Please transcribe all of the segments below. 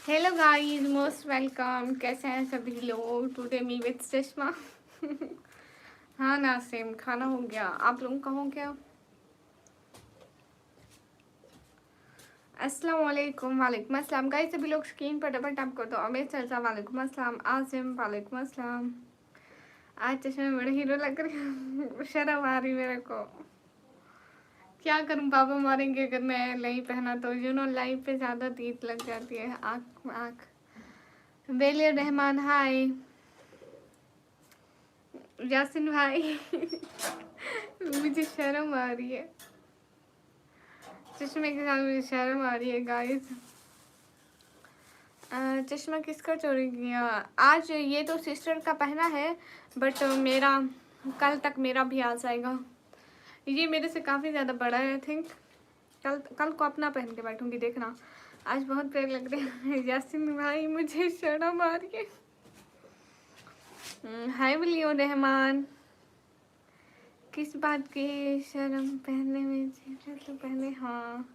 Hello guys, most welcome. कैसे हैं सभी लोग? टुडे मी विद चश्मा। हाँ ना, सेम खाना हो गया। आप लोगों का हो गया? अस्सलाम वालेकुम। वालेकुम अस्सलाम। गाइस सभी लोग स्क्रीन पर डबल टैप कर दो। अमीर चर्चा वालेकुम अस्सलाम। आसिम वालेकुम अस्सलाम। आज चश्मे में बड़े हीरो लग रहे हैं। शर्म आ रही मेरे को। क्या करूं, पापा मारेंगे अगर मैं नहीं पहना तो। लाइफ पे ज्यादा तीत लग जाती है। आँख आँख। बेलियर रहमान हाय। यासिन भाई। मुझे शर्म आ रही है। चश्मे के साथ मुझे शर्म आ रही है गाइस। चश्मा किसका चोरी किया? आज ये तो सिस्टर का पहना है, बट मेरा कल तक मेरा भी आ जाएगा। ये मेरे से काफ़ी ज़्यादा बड़ा है आई थिंक। कल कल को अपना पहन के बैठूंगी, देखना। आज बहुत प्यारे लग रहे हैं। यासिन भाई मुझे शर्म आ रही है। हाय वलियो रहमान। किस बात की शर्म? पहनने में तो पहने। हाँ,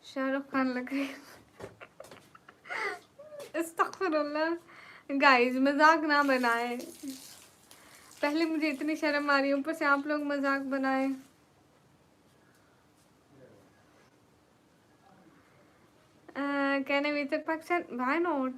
शाहरुख खान लग रहे। अस्तगफुरुल्लाह। गाइस मजाक ना बनाए। पहले मुझे इतनी शर्म आ रही है, ऊपर से आप लोग मजाक बनाए। कहने विजिट पाकिस्तान, व्हाई नॉट?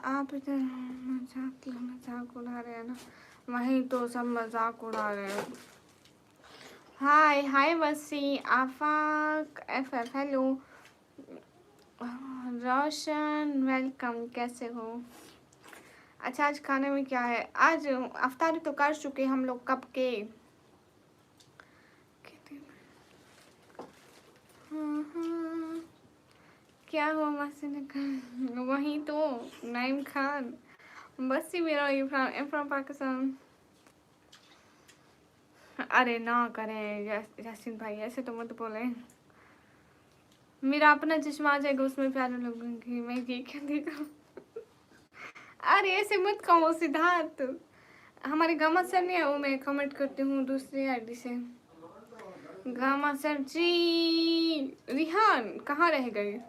आप इधर मजाक उड़ा रहे हैं ना? वहीं तो सब मजाक उड़ा रहे हैं। हाय हाय वसी, आफाक, एफ हेलो। रोशन वेलकम। कैसे हो? अच्छा, आज खाने में क्या है? आज अफ्तारी तो कर चुके हम लोग कब के। क्या हुआ मासी ने कहा? वही तो, नाइम खान। बस ही मेरा फ्रॉम पाकिस्तान। अरे ना करें यासीन भाई, ऐसे तो मत बोले। मेरा अपना चश्मा आ जाएगा, उसमें प्यारे लगूंगी मैं। ये क्या देखा? अरे ऐसे मत कहो सिद्धार्थ। हमारे गामा सर नहीं है, वो मैं कमेंट करती हूँ दूसरी आईडी से। गामा सर जी। रिहान कहाँ रह गए?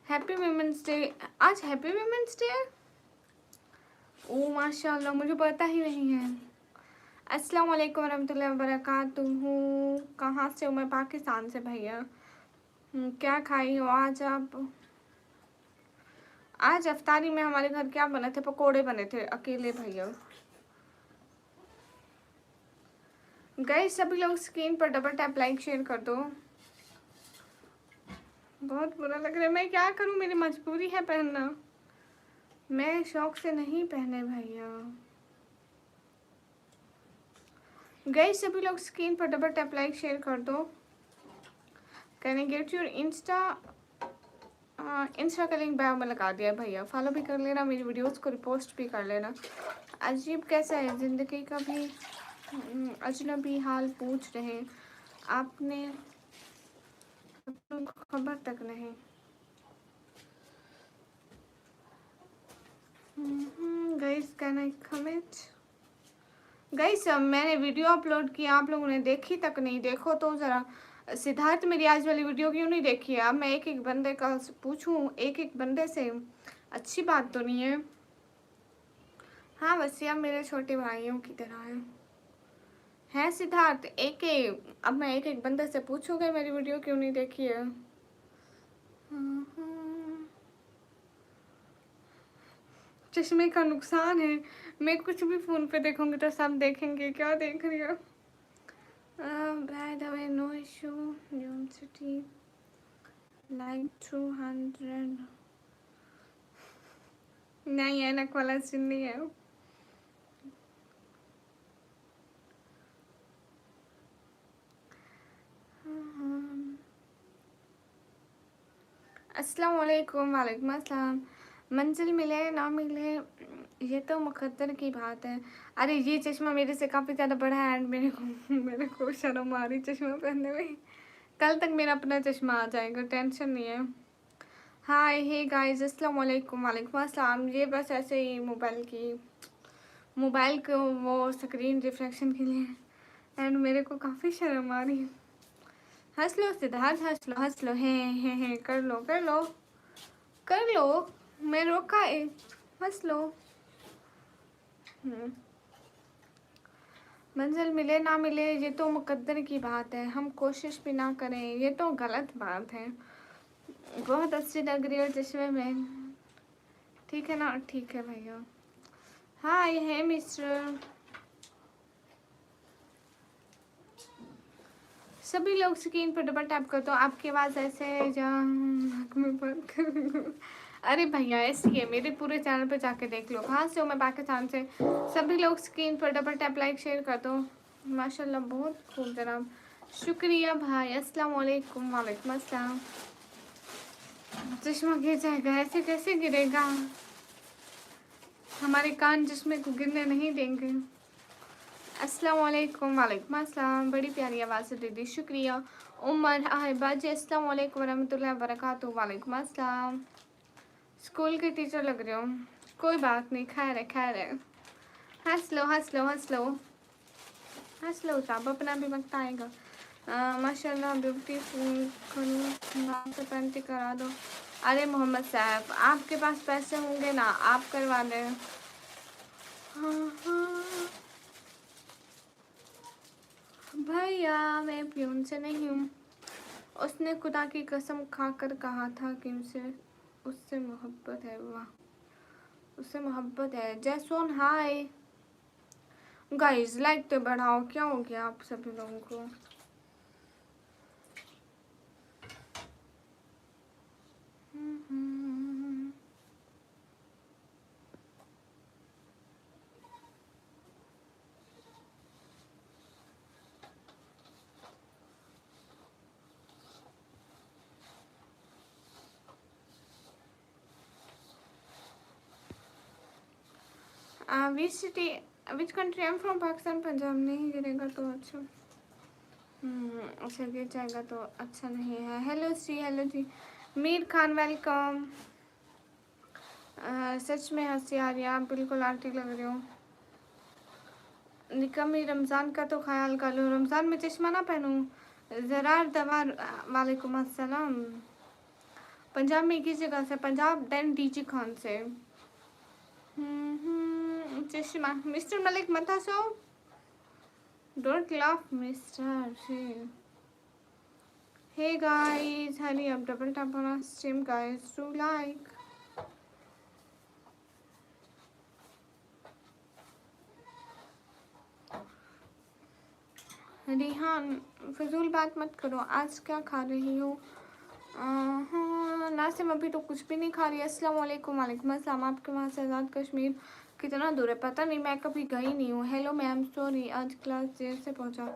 Happy women's day. आज हैप्पी वुमेन्स डे है? ओ माशाल्लाह, मुझे पता ही नहीं है। अस्सलाम वालेकुम रहमतुल्लाहि व बरकातुहू। कहाँ से हो? मैं पाकिस्तान से भैया। क्या खाई हो आज आप? आज अफ्तारी में हमारे घर क्या बने थे? पकोड़े बने थे अकेले भैया। गए सभी लोग स्क्रीन पर डबल टैप लाइक शेयर कर दो। बहुत बुरा लग रहा है, मैं क्या करूं? मेरी मजबूरी है पहनना। मैं शौक से नहीं पहने भैया। गए सभी लोग स्क्रीन पर डबल टैप लाइक शेयर कर दो। Can I get your Insta? Insta का लिंक बायो में लगा दिया भैया, फॉलो भी कर लेना, मेरी वीडियोस को रिपोस्ट भी कर लेना। अजीब कैसा है ज़िंदगी का भी अजनबी हाल पूछ रहे आपने, खबर तक नहीं। Guys can I comment? Guys मैंने वीडियो अपलोड की, आप लोगों ने देखी तक नहीं। देखो तो ज़रा। सिद्धार्थ मेरी आज वाली वीडियो क्यों नहीं देखी है? अब मैं एक एक बंदे का पूछूं, एक एक बंदे से? अच्छी बात तो नहीं है। हाँ वैसे अब मेरे छोटे भाइयों की तरह है सिद्धार्थ। अब मैं एक एक बंदे से पूछूंगा मेरी वीडियो क्यों नहीं देखी है। चश्मे का नुकसान है, मैं कुछ भी फ़ोन पे देखूंगी तो सब देखेंगे क्या देख रही हो। By the way no issue, university like 200। नहीं, ऐनक वाला सीन नहीं है। अस्सलाम वालेकुम। वालेकुम अस्सलाम। मंजिल मिले ना मिले ये तो मुकद्दर की बात है। अरे ये चश्मा मेरे से काफ़ी ज़्यादा बड़ा है एंड मेरे को शर्म आ रही चश्मा पहनने में। कल तक मेरा अपना चश्मा आ जाएगा, टेंशन नहीं है। हाय हे गाइस, अस्सलाम वालेकुम। वालेकुम अस्सलाम। ये बस ऐसे ही मोबाइल को वो स्क्रीन रिफ्लेक्शन के लिए एंड मेरे को काफ़ी शर्म आ रही है। हंस लो सिद्धार्थ, हंस लो, हे कर लो कर लो कर लो, मैं रोका है, हंस लो। मंजिल मिले ना मिले ये तो मुकद्दर की बात है, हम कोशिश भी ना करें ये तो गलत बात है। बहुत अच्छी लग रही हो चश्मे में, ठीक है ना? ठीक है भैया। हाय है मिस्टर। सभी लोग स्क्रीन पर डबल टैप कर दो, आपकी आवाज़ ऐसे में बंद कर। अरे भैया ऐसी है, मेरे पूरे चैनल पे जाके देख लो, कहाँ से हो मैं पाकिस्तान से। सभी लोग स्क्रीन पर डबल टैप लाइक शेयर कर दो। माशाल्लाह बहुत खूब जनाब, शुक्रिया भाई। अस्सलाम वालेकुम। वालेकुम अस्सलाम। चश्मा गिर जाएगा, ऐसे कैसे गिरेगा? हमारे कान चश्मे को गिरने नहीं देंगे। अस्सलाम वालेकुम। वालेकुम अस्सलाम। बड़ी प्यारी आवाज़ से दीदी, शुक्रिया। उमर अहिबा जी अस्सलाम वालेकुम वरहमतुल्लाहि वबरकातुहू। वालेकुम अस्सलाम। स्कूल के टीचर लग रहे हो, कोई बात नहीं, खैर है खैर है। हंस लो हंस लो हंस लो हंस लो साहब, अपना भी वक्त आएगा। माशाल्लाह ब्यूटीफुल, नाम से पेंटी करा दो। अरे मोहम्मद साहब आपके पास पैसे होंगे ना, आप करवा दें। हाँ भैया मैं प्यून से नहीं हूँ, उसने खुदा की कसम खाकर कहा था कि उससे मोहब्बत है। वाह, उससे मोहब्बत है। जैसोन हाय गाइस, लाइक तो बढ़ाओ, क्या हो गया आप सभी लोगों को? Which city, which country? I am from Pakistan. Punjab. नहीं गिरेगा तो अच्छा। अच्छा गिर जाएगा तो अच्छा नहीं है। हेलो सी, हेलो जी। मीर खान वेलकम। सच में हंसी आ रही है, आप बिल्कुल आंटी लग रहे हो। निकम्मी, रमज़ान का तो ख्याल कर लो, रमज़ान में चश्मा ना पहनूं। ज़रार दवार वालेकुम अस्सलाम। पंजाब में किस जगह से? पंजाब देन डीजी खान से। चश्मा मिस्टर मलिक मत हंसो, don't laugh mister. Hey guys hurry अब double tap on stream guys to like. Rehan फजूल बात मत करो, आज क्या खा रही हो? हाँ नासिम अभी तो कुछ भी नहीं खा रही। अस्सलाम वालेकुम। वालेकुम अस्सलाम। आपके वहाँ से आज़ाद कश्मीर कितना दूर है पता नहीं, मैं कभी गई नहीं हूँ। हेलो मैम, सॉरी आज क्लास देर से पहुँचा।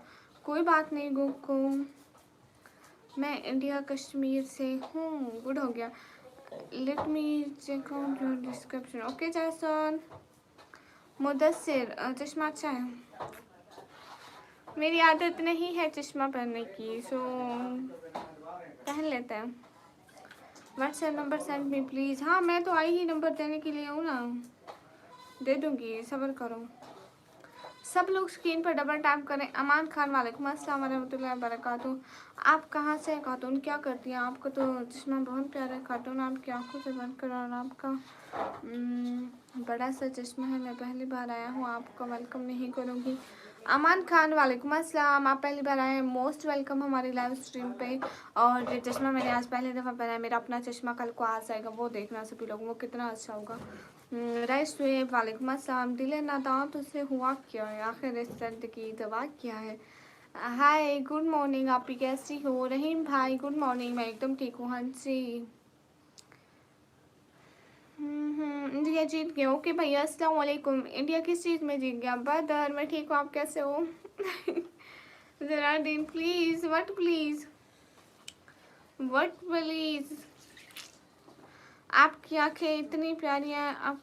कोई बात नहीं गुक्को, मैं इंडिया कश्मीर से हूँ। गुड हो गया। Let me check out your description. Okay Jason. Mudassir चश्मा अच्छा है, मेरी आदत नहीं है चश्मा पहनने की, सो पहन लेते हैं। WhatsApp number send me please. हाँ मैं तो आई ही नंबर देने के लिए हूँ ना, दे दूँगी, सब्र करो। सब लोग स्क्रीन पर डबल टैप करें। अमान खान वालेकुम अस्सलाम वरहमतुल्लाहि वबरकातुहू। आप कहाँ से हैं खातून, क्या करती हैं? आपका तो चश्मा बहुत प्यारा है खातून, आपकी आंखों से बंद करो। और आपका बड़ा सा चश्मा है, मैं पहली बार आया हूँ, आपका वेलकम नहीं करूँगी। अमान खान वालेकुम अस्सलाम, आप पहली बार आए हैं, मोस्ट वेलकम हमारी लाइव स्ट्रीम पे। और ये चश्मा मैंने आज पहली दफ़ा पहना है, मेरा अपना चश्मा कल को आ जाएगा, वो देखना सभी लोग, वो कितना अच्छा होगा। राइस वेब वालेकुम अस्सलाम। दिल नादान तुझसे हुआ क्या है, आखिर इस दर्द की दवा क्या है? हाय गुड मॉर्निंग, आप कैसी हो? रहीम भाई गुड मॉर्निंग, मैं एकदम ठीक हूँ। हाँ जी। इंडिया जीत गया। ओके भैया अस्सलाम वालेकुम। इंडिया किस चीज़ में जीत गया? बदर मैं ठीक हूँ, आप कैसे हो? ज़रा दिन please, what please, what please. आपकी आंखें इतनी प्यारी हैं। आप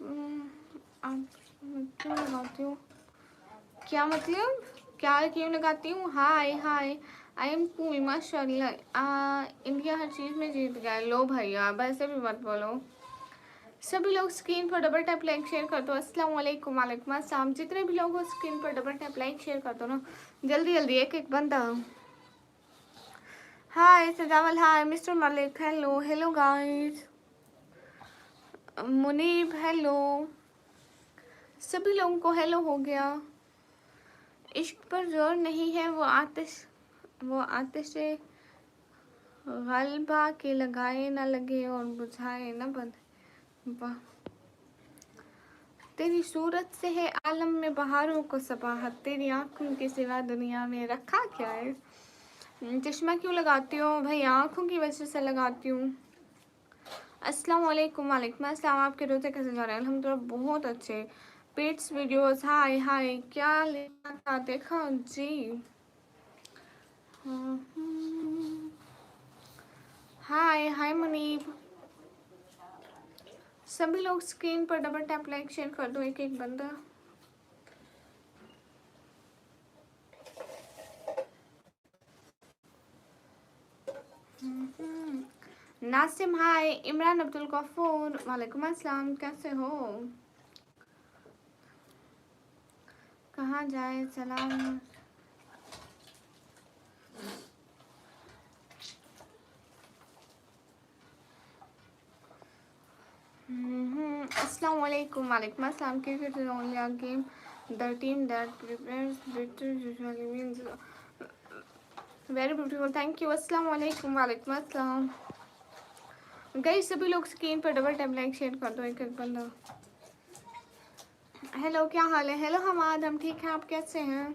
क्यों लगाती हो? क्या मतलब? क्या क्यों लगाती हूँ? हाय हाय, आई एम कूल माशाल्लाह। इंडिया हर चीज़ में जीत गया। लो भैया वैसे भी मत बोलो। सभी लोग स्क्रीन पर डबल टैप लाइक शेयर कर दो। अस्सलाम वालेकुम। वालेकुम अस्सलाम। जितने भी लोग हो स्क्रीन पर डबल टैप लाइक शेयर कर दो ना, जल्दी जल्दी एक एक बंदा। Hi Sajawal, hi mister Malik, hello hello guys, Muneeb hello, सभी लोगों को हेलो हो गया। इश्क पर जोर नहीं है, वो आतिश से गलबा के लगाए ना लगे और बुझाए ना बंद। वाह, तेरी सूरत से है आलम में बहारों को सबाहत, तेरी आंखों के सिवा दुनिया में रखा क्या है। चश्मा क्यों लगाती हो भाई? आंखों की वजह से लगाती हूँ। अस्सलाम वालेकुम। वालेकुम अस्सलाम। आपके रोज़े कैसे जा रहे हैं? अल्हम्दुलिल्लाह बहुत अच्छे। पेट्स वीडियोस, हाय हाय, क्या लेना था देखा जी। हाय हाय मुनीब। सभी लोग स्क्रीन पर डबल टैप लाइक शेयर कर दो एक एक बंदा। नासिम हाय, इमरान अब्दुल गफूर वालेकुम अस्सलाम, कैसे हो? कहाँ जाए सलाम। अस्सलाम वालेकुम। वालेकुम अस्सलाम। Cricket is only a game. The team that prepares better usually wins. Very beautiful. Thank you. अस्सलाम वालेकुम। वालेकुम अस्सलाम। गाइस सभी लोग स्क्रीन पर डबल टैप लाइक शेयर कर दो एक एक बंदा। हेलो, क्या हाल है? हेलो हमाद, हम ठीक हैं, आप कैसे हैं?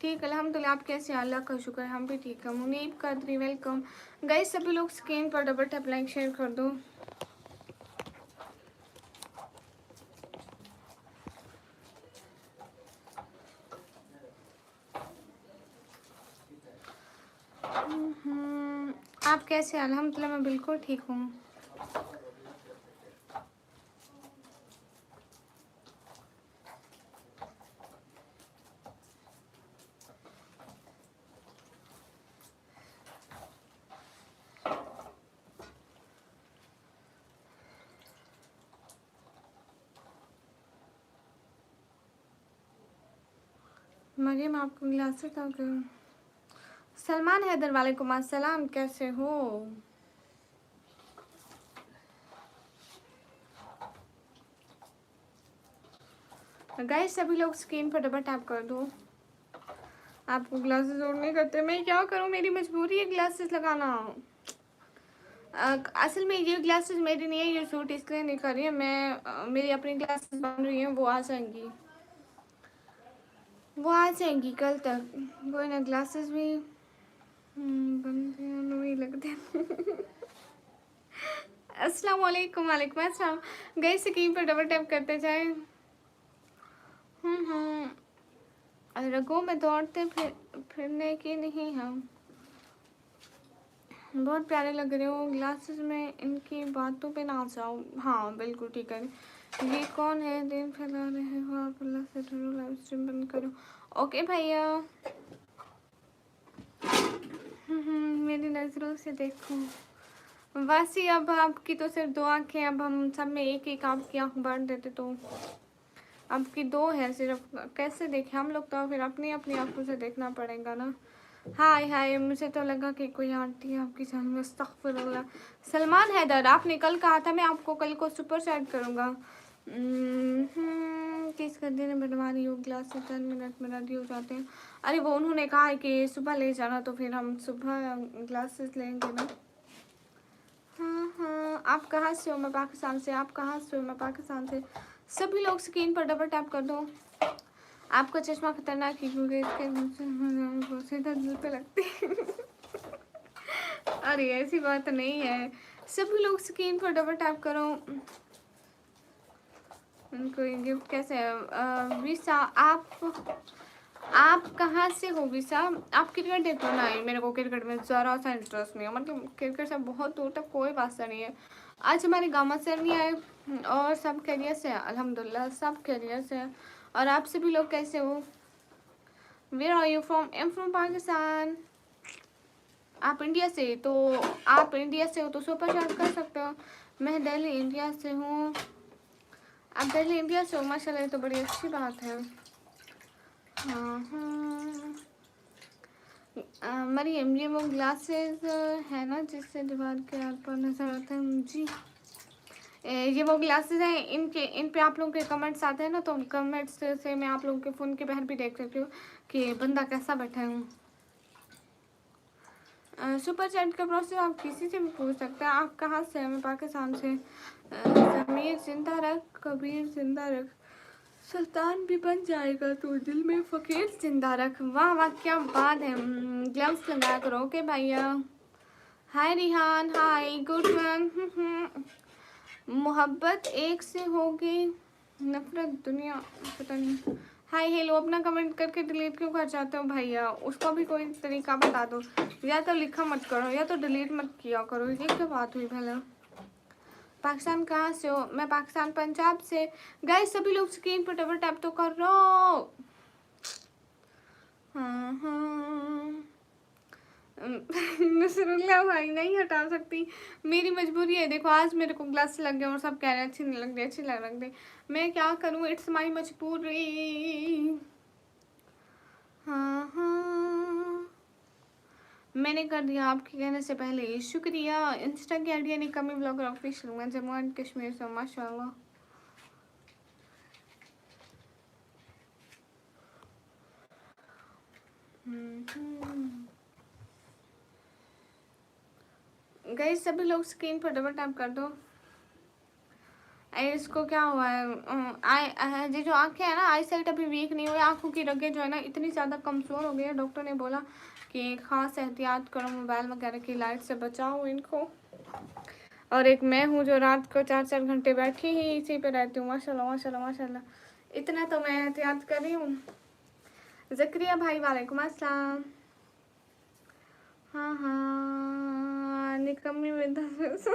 ठीक अल्हम्दुलिल्लाह, आप कैसे हैं? अल्लाह का शुक्र, हम भी ठीक है। मुनीब कदरी वेलकम। गाइस सभी लोग स्क्रीन पर डबल टैप लाइक शेयर कर दो। आप कैसे हैं? अल्हम्दुलिल्लाह मैं बिल्कुल ठीक हूँ। मरियम आपको ग्लासेस आ गए। सलमान हैदर वालेकुम अस्सलाम, कैसे हो? गाइस सभी लोग स्क्रीन पर डबल टैप कर दो। आपको ग्लासेस और नहीं करते, मैं क्या करूं, मेरी मजबूरी है ग्लासेस लगाना। असल में ये ग्लासेस मेरी नहीं है, ये सूट इसलिए नहीं कर रही है मैं। मेरी अपनी ग्लासेस बन रही हैं, वो आ जाएंगी, वो आ जाएंगी कल तक। कोई ना, ग्लासेस भी बनते हैं, वही लगते हैं। अस्सलाम वालेकुम। वालेकुम अस्सलाम। गई स्क्रीन पर डबल टैप करते जाए। रगों में दौड़ते फिरने की नहीं हम। बहुत प्यारे लग रहे हो ग्लासेस में, इनकी बातों पे ना जाओ। हाँ बिल्कुल ठीक है। ये कौन है? दिन फैला रहे हो आप, अल्लाह से डरो, लाइव स्ट्रीम बंद करो। ओके भैया। मेरी नज़रों से देखो। वैसे अब आपकी तो सिर्फ दो आँखें, अब हम सब में एक एक आपकी आँख बांट देते तो। आपकी दो है सिर्फ, कैसे देखें हम लोग? तो फिर अपनी अपनी आँखों से देखना पड़ेगा ना। हाय हाय, मुझे तो लगा कि कोई आंटी है आपकी जान में। अस्तगफिरुल्लाह। सलमान हैदर, आपने कल कहा था मैं आपको कल को सुपर चैट करूँगा। किस गद्दे ने बनवा रही हो ग्लासेस? 10 मिनट में रेडी हो जाते हैं। अरे वो उन्होंने कहा है कि सुबह ले जाना, तो फिर हम सुबह ग्लासेस लेंगे ना। हाँ, आप कहाँ से हो? मैं पाकिस्तान से। आप कहाँ से हो? मैं पाकिस्तान से। सभी लोग स्क्रीन पर डबल टैप कर दो। आपका चश्मा खतरनाक है क्योंकि इसके सीधा दिल पे लगती है। अरे ऐसी बात नहीं है। सभी लोग स्क्रीन पर डबल टैप करो। उनको गिफ्ट कैसे है? विसा, आप कहाँ से हो विसा? आप क्रिकेट देखो ना? मेरे को क्रिकेट में ज़रा सा इंटरेस्ट नहीं है, मतलब क्रिकेट से बहुत दूर तक कोई वास्ता नहीं है। आज हमारे गामा सर भी आए और सब खैरियत से है, अल्हम्दुलिल्लाह सब खैरियत से है। और आप सभी लोग कैसे हो? Where are you from? I am from Pakistan. आप इंडिया से? तो आप इंडिया से हो तो सुपर चैट कर सकते हो। मैं दिल्ली इंडिया से हूँ। आप दिल्ली इंडिया से हो, माशाल्लाह, ये तो बड़ी अच्छी बात है। हाँ हाँ। मरियम, ये वो ग्लासेस है ना जिससे दीवार के आर पर नजर आता है जी। ये वो ग्लासेस हैं, इन पे आप लोगों के कमेंट्स आते हैं ना, तो कमेंट्स से मैं आप लोगों के फ़ोन के बाहर भी देख सकती हूँ कि बंदा कैसा बैठा है। सुपर चैट का प्रोसेस आप किसी से भी पूछ सकते हैं। आप कहाँ से हैं? मैं पाकिस्तान से। ज़मीर जिंदा रख, कबीर जिंदा रख, सुल्तान भी बन जाएगा तो दिल में फ़कीर जिंदा रख। वाह वाह, क्या बात है। ग्लव्स लगा करो। ओके भैया। हाय रिहान, हाय गुड वन। मोहब्बत एक से होगी, नफरत दुनिया पता नहीं। हाय हेलो, अपना कमेंट करके डिलीट क्यों कर जाते हो भैया? उसका भी कोई तरीका बता दो। या तो लिखा मत करो या तो डिलीट मत किया करो। ये क्या बात हुई भला? पाकिस्तान कहाँ से हो? मैं पाकिस्तान पंजाब से। गाइस सभी लोग स्क्रीन पर डबल टैप तो कर लो। हाँ हाँ। नसरुल्लाह भाई, नहीं हटा सकती, मेरी मजबूरी है। देखो आज मेरे को ग्लास लग गया और सब कह रहे हैं अच्छी नहीं लग रही, अच्छी लग रही। मैं क्या करूँ, इट्स माई मजबूरी। हाँ हाँ, मैंने कर दिया आपके कहने से पहले ही, शुक्रिया। इंस्टा की आईडी नहीं, कमी ब्लॉगर ऑफिशियल, मैं जम्मू एंड कश्मीर से, माशाल्लाह। गाइस सभी लोग स्क्रीन पर डबल टैप कर दो। इसको क्या हुआ है? ये जो आंखें हैं ना, आई साइट अभी वीक नहीं हुई। आंखों की रगें जो है ना इतनी ज़्यादा कमज़ोर हो गई है। डॉक्टर ने बोला कि ख़ास एहतियात करो, मोबाइल वगैरह की लाइट से बचाओ इनको। और एक मैं हूँ जो रात को 4-4 घंटे बैठी ही इसी पे रहती हूँ। माशाल्लाह माशाल्लाह माशाल्लाह, इतना तो मैं एहतियात कर रही हूँ। ज़करिया भाई वालेकुम अस्सलाम। हाँ हाँ, निकम्मी में 10।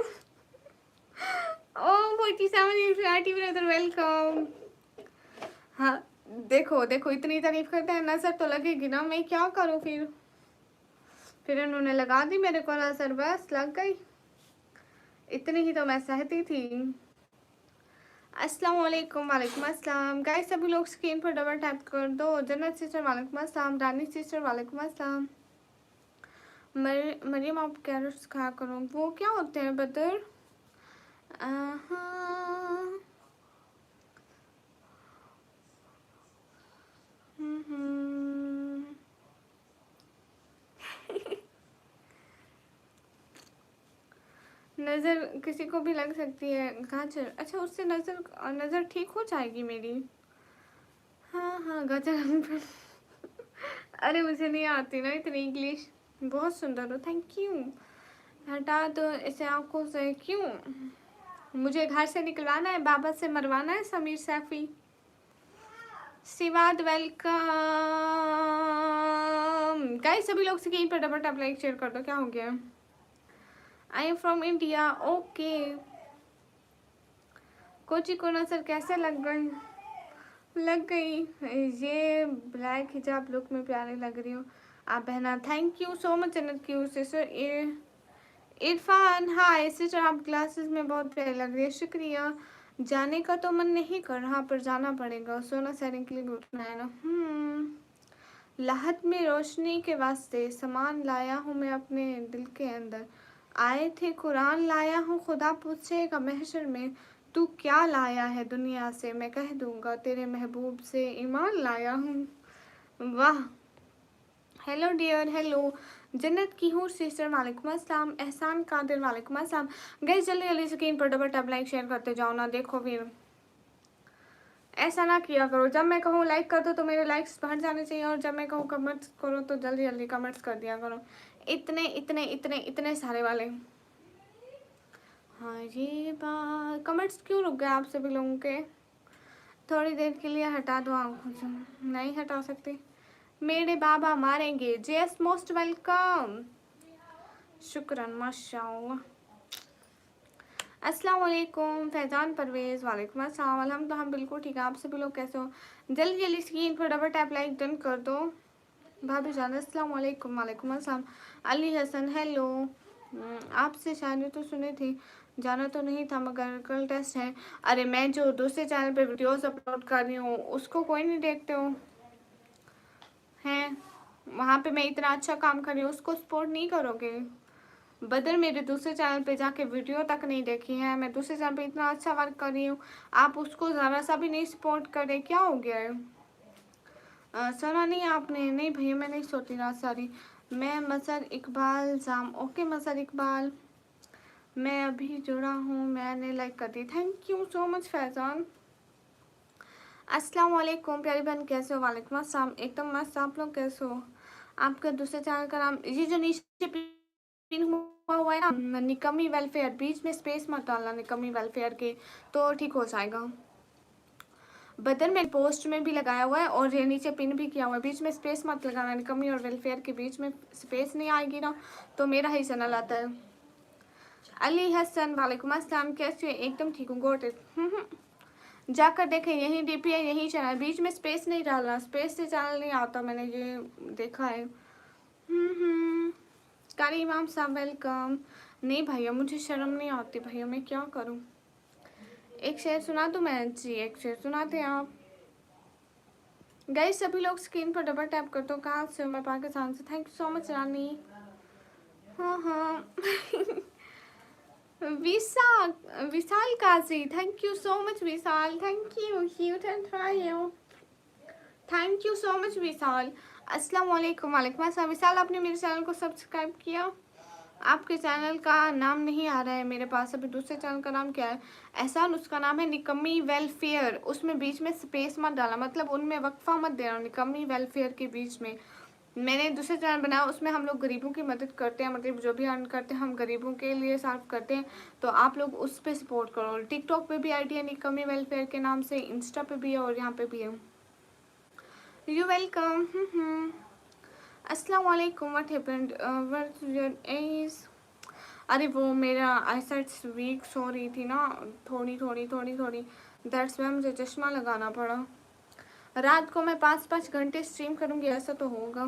ओह 47 ब्रदर, वेलकम। हाँ, देखो देखो इतनी तारीफ करते हैं, नजर तो लगेगी ना, मैं क्या करूँ फिर उन्होंने लगा दी मेरे को नजर, बस लग गई। इतनी ही तो मैं सहती थी। अस्सलाम वालेकुम। वालेकुम अस्सलाम। गाइस सभी लोग स्क्रीन पर डबल टैप कर दो। जन्नत सिस्टर वालेकुम अस्सलाम। रानी सिस्टर वालेकुम अस्सलाम। मरियम आप कैरेट्स खाया करो, वो क्या होते हैं बदर? नज़र किसी को भी लग सकती है। गाजर, अच्छा उससे नज़र नज़र ठीक हो जाएगी मेरी? हाँ हाँ, गाजर। अरे मुझे नहीं आती ना इतनी इंग्लिश। बहुत सुंदर हो, थैंक यू। हटा दो इसे आंखों से। क्यों? मुझे घर से निकलवाना है, बाबा से मरवाना है। समीर सैफी, सिवाद वेलकम। गाइस सभी लोग स्क्रीन पर डबल टैप लाइक शेयर कर दो। क्या हो गया? आई am from India. Okay. Kochi को नजर कैसे लग गई? लग गई। ये ब्लैक हिजाब लुक में प्यारी लग रही हो आप बहना। थैंक यू सो मच जन्नत की सिस्टर। इरफान हाय सिस्टर, आप ग्लासेस में बहुत प्यारी लग रही है, शुक्रिया। जाने का तो मन नहीं कर रहा पर जाना पड़ेगा, सोना सैनिक के लिए भी उठना है ना। लाहत में रोशनी के वास्ते सामान लाया हूँ मैं अपने दिल के अंदर। आए थे कुरान लाया हूँ, खुदा पूछेगा महशर में तू क्या लाया है दुनिया से, मैं कह दूंगा तेरे महबूब से ईमान लाया हूँ। वाह। हेलो डियर, हेलो जन्नत की हूँ सिस्टर वालेकुम अस्सलाम। एहसान कादिर वालेकुम अस्सलाम। गैस जल्दी जल्दी स्क्रीन पर डबल टैप लाइक शेयर करते जाओ ना। देखो फिर ऐसा ना किया करो, जब मैं कहूँ लाइक कर दो तो मेरे लाइक्स बढ़ जाने चाहिए, और जब मैं कहूँ कमेंट्स करो तो जल्दी जल्दी कमेंट्स कर दिया करो। इतने इतने इतने इतने सारे वाले। हाँ ये बात, कमेंट्स क्यों रुक गए आप सभी लोगों के? थोड़ी देर के लिए हटा दो आंखों से। नहीं हटा सकती, मेरे बाबा मारेंगे। जेएस मोस्ट वेलकम, शुक्रान माशाअल्लाह। अस्सलाम वालेकुम फैज़ान परवेज़, वालेकुम अस्सलाम। अल्हम्दुलिल्लाह हम बिल्कुल ठीक है। आप सभी लोग कैसे हो? जल्दी जल्दी स्क्रीन पर डबल टैप लाइक डन कर दो। भाभी जान अस्सलाम वालेकुम। वालेकुम अस्सलाम। अली हसन हेलो। आपसे शायद तो सुने थे, जाना तो नहीं था मगर कल टेस्ट है। अरे मैं जो दूसरे चैनल पे वीडियोस अपलोड कर रही हूँ उसको कोई नहीं देखते हो हैं? वहाँ पे मैं इतना अच्छा काम कर रही हूँ, उसको सपोर्ट नहीं करोगे? बदर मेरे दूसरे चैनल पे जाके वीडियो तक नहीं देखी है। मैं दूसरे चैनल पे इतना अच्छा वर्क कर रही हूँ, आप उसको ज़रा सा भी नहीं सपोर्ट करे, क्या हो गया है? सुना नहीं आपने? नहीं भैया मैं नहीं सोती रात सारी। मैं मसर इकबाल जाम। ओके मसर इकबाल, मैं अभी जुड़ा हूँ, मैंने लाइक कर दी। Thank you so much Faizan. अस्सलाम वालेकुम प्यारी बहन, कैसे हो? वालेकुम अस्सलाम, एकदम मस्त। आप लोग कैसे हो? आपका दूसरे चैनल का नाम ये जो नीचे पिन हुआ है ना, निकमी वेलफेयर, बीच में स्पेस मत डालना निकमी वेलफेयर के, तो ठीक हो जाएगा। बदर में पोस्ट में भी लगाया हुआ है और ये नीचे पिन भी किया हुआ है, बीच में स्पेस मत लगाना, निकमी और वेलफेयर के बीच में स्पेस नहीं आएगी ना तो मेरा ही चैनल आता है। अली हसन वालेकुम अस्सलाम, कैसे हो? एकदम ठीक हूँ, गोट इट। जाकर देखें, यही डीपी है, यही चैनल, बीच में स्पेस नहीं डालना, स्पेस से चैनल नहीं आता, मैंने ये देखा है। कारी इमाम साहब वेलकम। नहीं भैया मुझे शर्म नहीं आती भैया, मैं क्या करूं? एक शेर सुना दूं मैं? जी एक शेर सुनाते हैं आप। गाइस सभी लोग स्क्रीन पर डबल टैप कर दो। कहाँ से हो? मैं पाकिस्तान से। Thank you so much Rani. हाँ हाँ Vishal Kazi, thank you so much Vishal, thank you cute and fire, thank you so much Vishal. अस्सलाम वालेकुम। वालेकुम अस्सलाम। विशाल आपने मेरे चैनल को सब्सक्राइब किया? आपके चैनल का नाम नहीं आ रहा है मेरे पास अभी। दूसरे चैनल का नाम क्या है? एहसान, उसका नाम है निकम्मी वेलफेयर। उसमें बीच में स्पेस मत डाला, मतलब उनमें वक्फा मत देना, निकम्मी वेलफेयर के बीच में। मैंने दूसरे चैनल बनाया, उसमें हम लोग गरीबों की मदद करते हैं, मतलब जो भी अर्न करते हैं हम गरीबों के लिए सर्व करते हैं, तो आप लोग उस पर सपोर्ट करो। टिकटॉक पे भी आईडी है निकम्मी वेलफेयर के नाम से, इंस्टा पे भी है और यहाँ पे भी है। You welcome. अस्सलाम वालेकुम। What happened? What your age? अरे वो मेरा आईसाइट वीक सो रही थी ना, थोड़ी दैट्स वाई मुझे चश्मा लगाना पड़ा। रात को मैं 5-5 घंटे स्ट्रीम करूँगी ऐसा तो होगा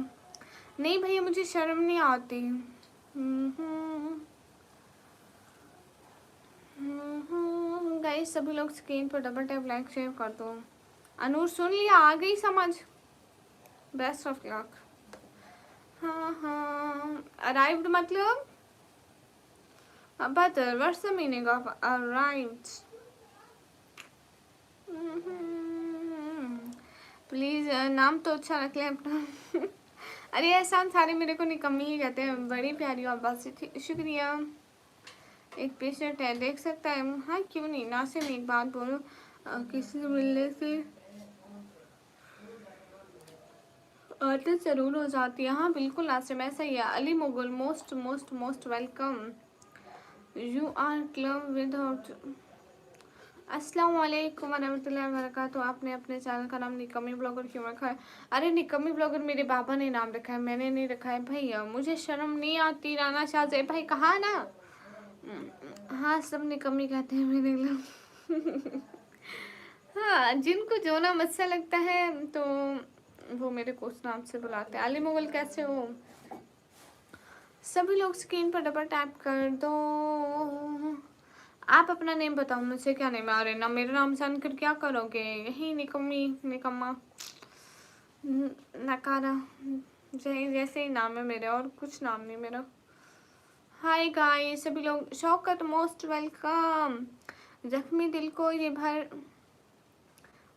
नहीं भैया, मुझे शर्म नहीं आती। गाइस सभी लोग स्क्रीन पर डबल टैप लाइक शेयर कर दो। अनूर सुन लिया, आ गई समझ? Best of luck. हाँ अराइव्ड मतलब better, what's the meaning of arrived? Please नाम तो अच्छा रख लें अपना। अरे एहसान सारे मेरे को निकम्मी ही कहते हैं। बड़ी प्यारी आवाज़ थी, शुक्रिया। एक पेशेंट है, देख सकता है? हाँ क्यों नहीं। नासिम एक बात बोलो, किसी से मिलने से आदत जरूर हो जाती है। हाँ बिल्कुल नासिम, ऐसा ही है। Ali Mughal most most most welcome. You are club without. अस्सलाम वालेकुम वरहमतुल्लाहि वबरकातुहू। आपने अपने चैनल का नाम निकम्मी ब्लॉगर क्यों रखा है? अरे निकम्मी ब्लॉगर मेरे बाबा ने नाम रखा है, मैंने नहीं रखा है भैया। मुझे शर्म नहीं आती। राना शाहजेब भाई कहा ना। हाँ सब निकम्मी कहते हैं मेरे लोग। हाँ जिनको जो नाम अच्छा लगता है तो वो मेरे को उस नाम से बुलाते हैं। अली मुगल कैसे हो? सभी लोग स्क्रीन पर डबल टैप कर दो। आप अपना नेम बताओ मुझे, क्या नेम है? अरे ना मेरा नाम जानकर क्या करोगे? यही निकम्मी, निकम्मा, नकारा, जैसे ही नाम है मेरे, और कुछ नाम नहीं मेरा। हाय गाइस सभी लोग, शौकत मोस्ट वेलकम। जख्मी दिल को ये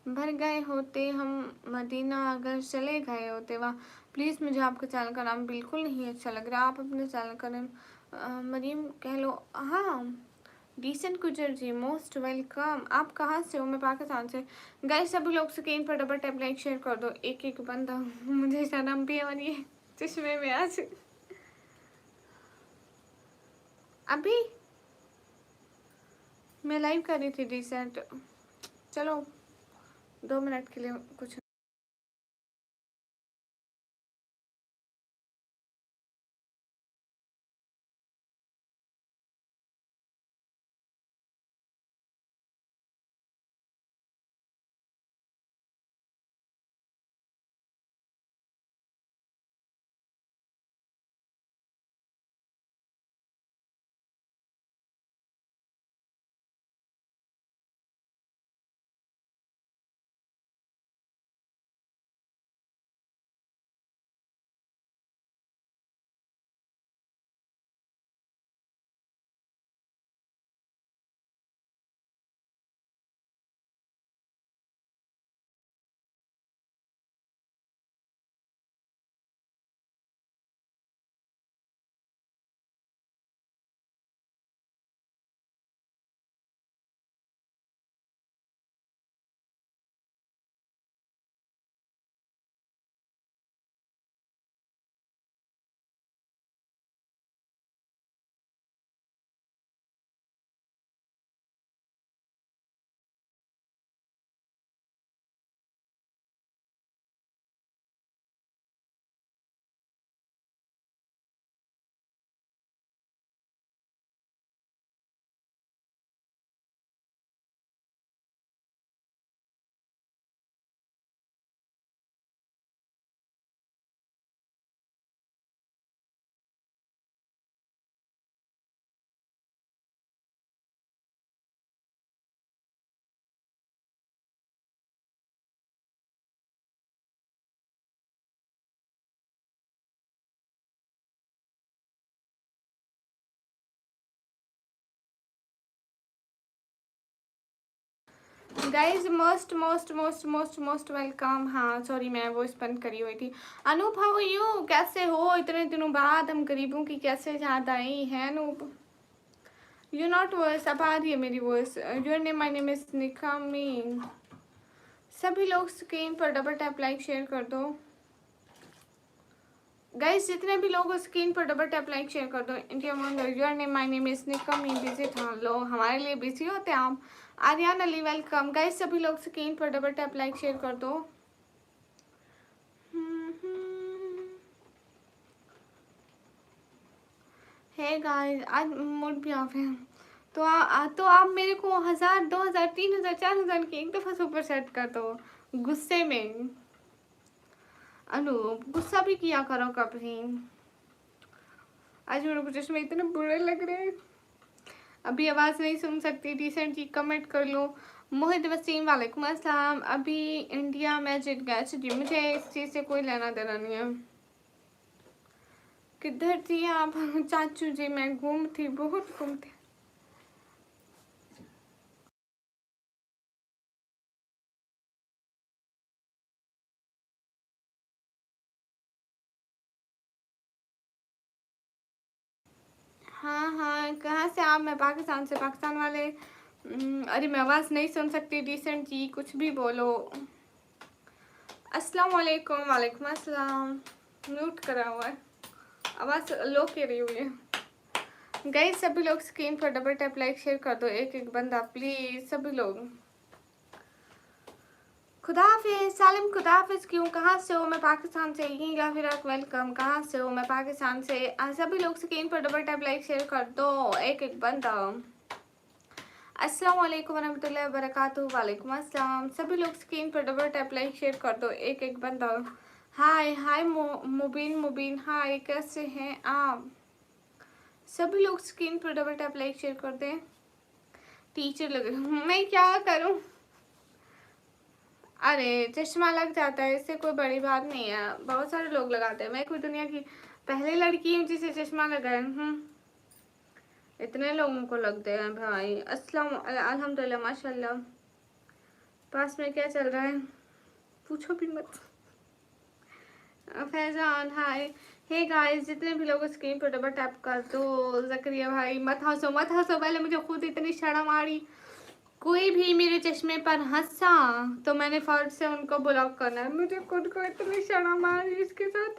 भर गए होते हम मदीना अगर चले गए होते वहाँ। प्लीज़ मुझे आपके चैनल का नाम बिल्कुल नहीं अच्छा लग रहा। आप अपने चैनल का नाम मरीम कह लो। हाँ डिसेंट गुजर जी मोस्ट वेलकम। आप कहाँ से हो? मैं पाकिस्तान से। गाइस सभी लोग स्क्रीन पर डबल टैप लाइक शेयर कर दो, एक एक बंदा। मुझे शर्म भी आ रही है चश्मे में आज। अभी मैं लाइव कर रही थी डिसेंट, चलो 2 मिनट के लिए कुछ guys most most most most most welcome. हाँ सॉरी, मैं वॉइस बंद करी हुई थी। अनूप हाउ यू, कैसे हो? इतने दिनों बाद हम गरीबों की कैसे याद आई है अनूप? यू नॉट वॉइस, अब आ रही है मेरी voice. Your name, my name is निकामी। सभी लोग स्क्रीन पर डबल टैप लाइक शेयर कर दो गाइस, जितने भी लोग स्क्रीन पर डबल टैप लाइक शेयर कर दो। India your name, my name is निकामी। बिजी था लो, हमारे लिए बिजी होते हैं आप। आर्यन अली वेलकम। गाइस सभी लोग स्क्रीन पर डबल टैप लाइक शेयर कर दो। हे गाइस, आज मूड भी ऑफ है, तो आप मेरे को 1000, 2000, 3000, 4000 की एक दफ़ा सुपर सेट कर दो गुस्से में। अनूप गुस्सा भी किया करो कभी। आज मेरे को चश्मे इतने बुरे लग रहे हैं। अभी आवाज़ नहीं सुन सकती, डिसेंट जी कमेंट कर लो। मोहित वसीम वालेकुम अस्सलाम। अभी इंडिया में जीत गया जी, मुझे इस चीज़ से कोई लेना देना नहीं है। किधर थी आप चाचू जी? मैं गुम थी, बहुत गुम थी। हाँ हाँ, कहाँ से आप? मैं पाकिस्तान से। पाकिस्तान वाले अरे मैं आवाज़ नहीं सुन सकती। डिसेंट जी कुछ भी बोलो। अस्सलाम वालेकुम। वालेकुम अस्सलाम। म्यूट करा हुआ है, आवाज़ लो के रही हुई है। गाइस सभी लोग स्क्रीन पर डबल टैप लाइक शेयर कर दो, एक एक बंदा प्लीज। सभी लोग खुदा हाफिज। सालिम खुदा हाफिज। क्यों, कहाँ से हो? मैं पाकिस्तान से। ही गाफिरक वेलकम। कहाँ से हो? मैं पाकिस्तान से। सभी लोग स्क्रीन पर डबल टैप लाइक शेयर कर दो, एक एक बंदा। अस्सलाम वालेकुम वरहमतुल्लाहि वबरकातुहू। वालेकुम अस्सलाम। सभी लोग स्क्रीन पर डबल टैप लाइक शेयर कर दो, एक एक बंदा। हाय हाय मुबीन हाय, कैसे हैं आप? सभी लोग स्क्रीन पर डबल टैप लाइक शेयर कर दें। टीचर लग रही हूँ मैं, क्या करूँ? अरे चश्मा लग जाता है, इससे कोई बड़ी बात नहीं है, बहुत सारे लोग लगाते हैं। मैं कोई दुनिया की पहली लड़की हूँ जिसे चश्मा लगा है। इतने लोगों को लगते हैं भाई। अस्सलाम अल्हम्दुलिल्लाह माशाल्लाह। पास में क्या चल रहा है पूछो भी मत। फैजान हाय। हे गाइस, जितने भी लोग स्क्रीन पर डबल टैप कर दो। जकरिया भाई मत हंसो मत हंसो, पहले मुझे खुद इतनी शर्म आ रही। कोई भी मेरे चश्मे पर हंसा तो मैंने फर्ज से उनको ब्लॉक करना है। मुझे खुद को इतनी शर्म आ रही इसके साथ।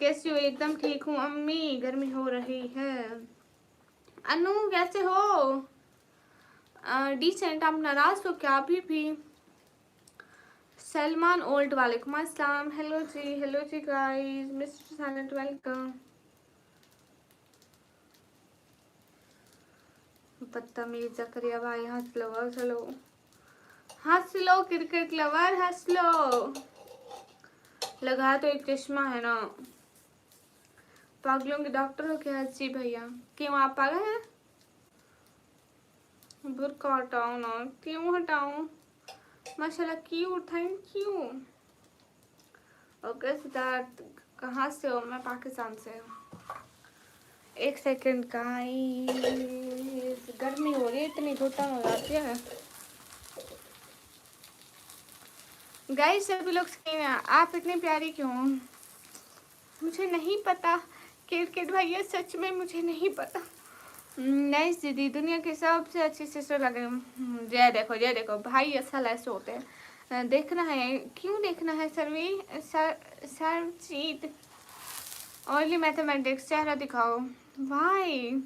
कैसी हो? एकदम ठीक हूँ अम्मी, गर्मी हो रही है। अनु कैसे हो? डिसेंट। आप नाराज हो क्या अभी भी? सलमान ओल्ड वालेकुम अस्सलाम। हेलो जी गाइस। Mister silent welcome. बदतमीज जकरिया भाई, हंस लो हंस लो हंस लो, क्रिकेट लवर हंस लो। लगा तो एक चश्मा है ना। पागलों के डॉक्टर हो क्या जी भैया? क्यों आप पागल हैं? बुर्का हटाओ ना। क्यों हटाऊं? माशाल्लाह cute, thank you. Okay Siddharth, कहाँ से हो? मैं पाकिस्तान से हूँ। एक सेकंड गाइस, गर्मी हो रही है इतनी, घुटन हो जाती है। गाइस सभी लोग स्क्रीन, आप इतनी प्यारी क्यों? मुझे नहीं पता क्रिकेट भैया, सच में मुझे नहीं पता। नाइस दीदी, दुनिया की सबसे अच्छी सिस्टर लग रही। जय देखो भाई, असल ऐसे होते हैं। देखना है, क्यों देखना है सरवी? सरजीत ओनली मैथमेटिक्स, चेहरा दिखाओ भाई।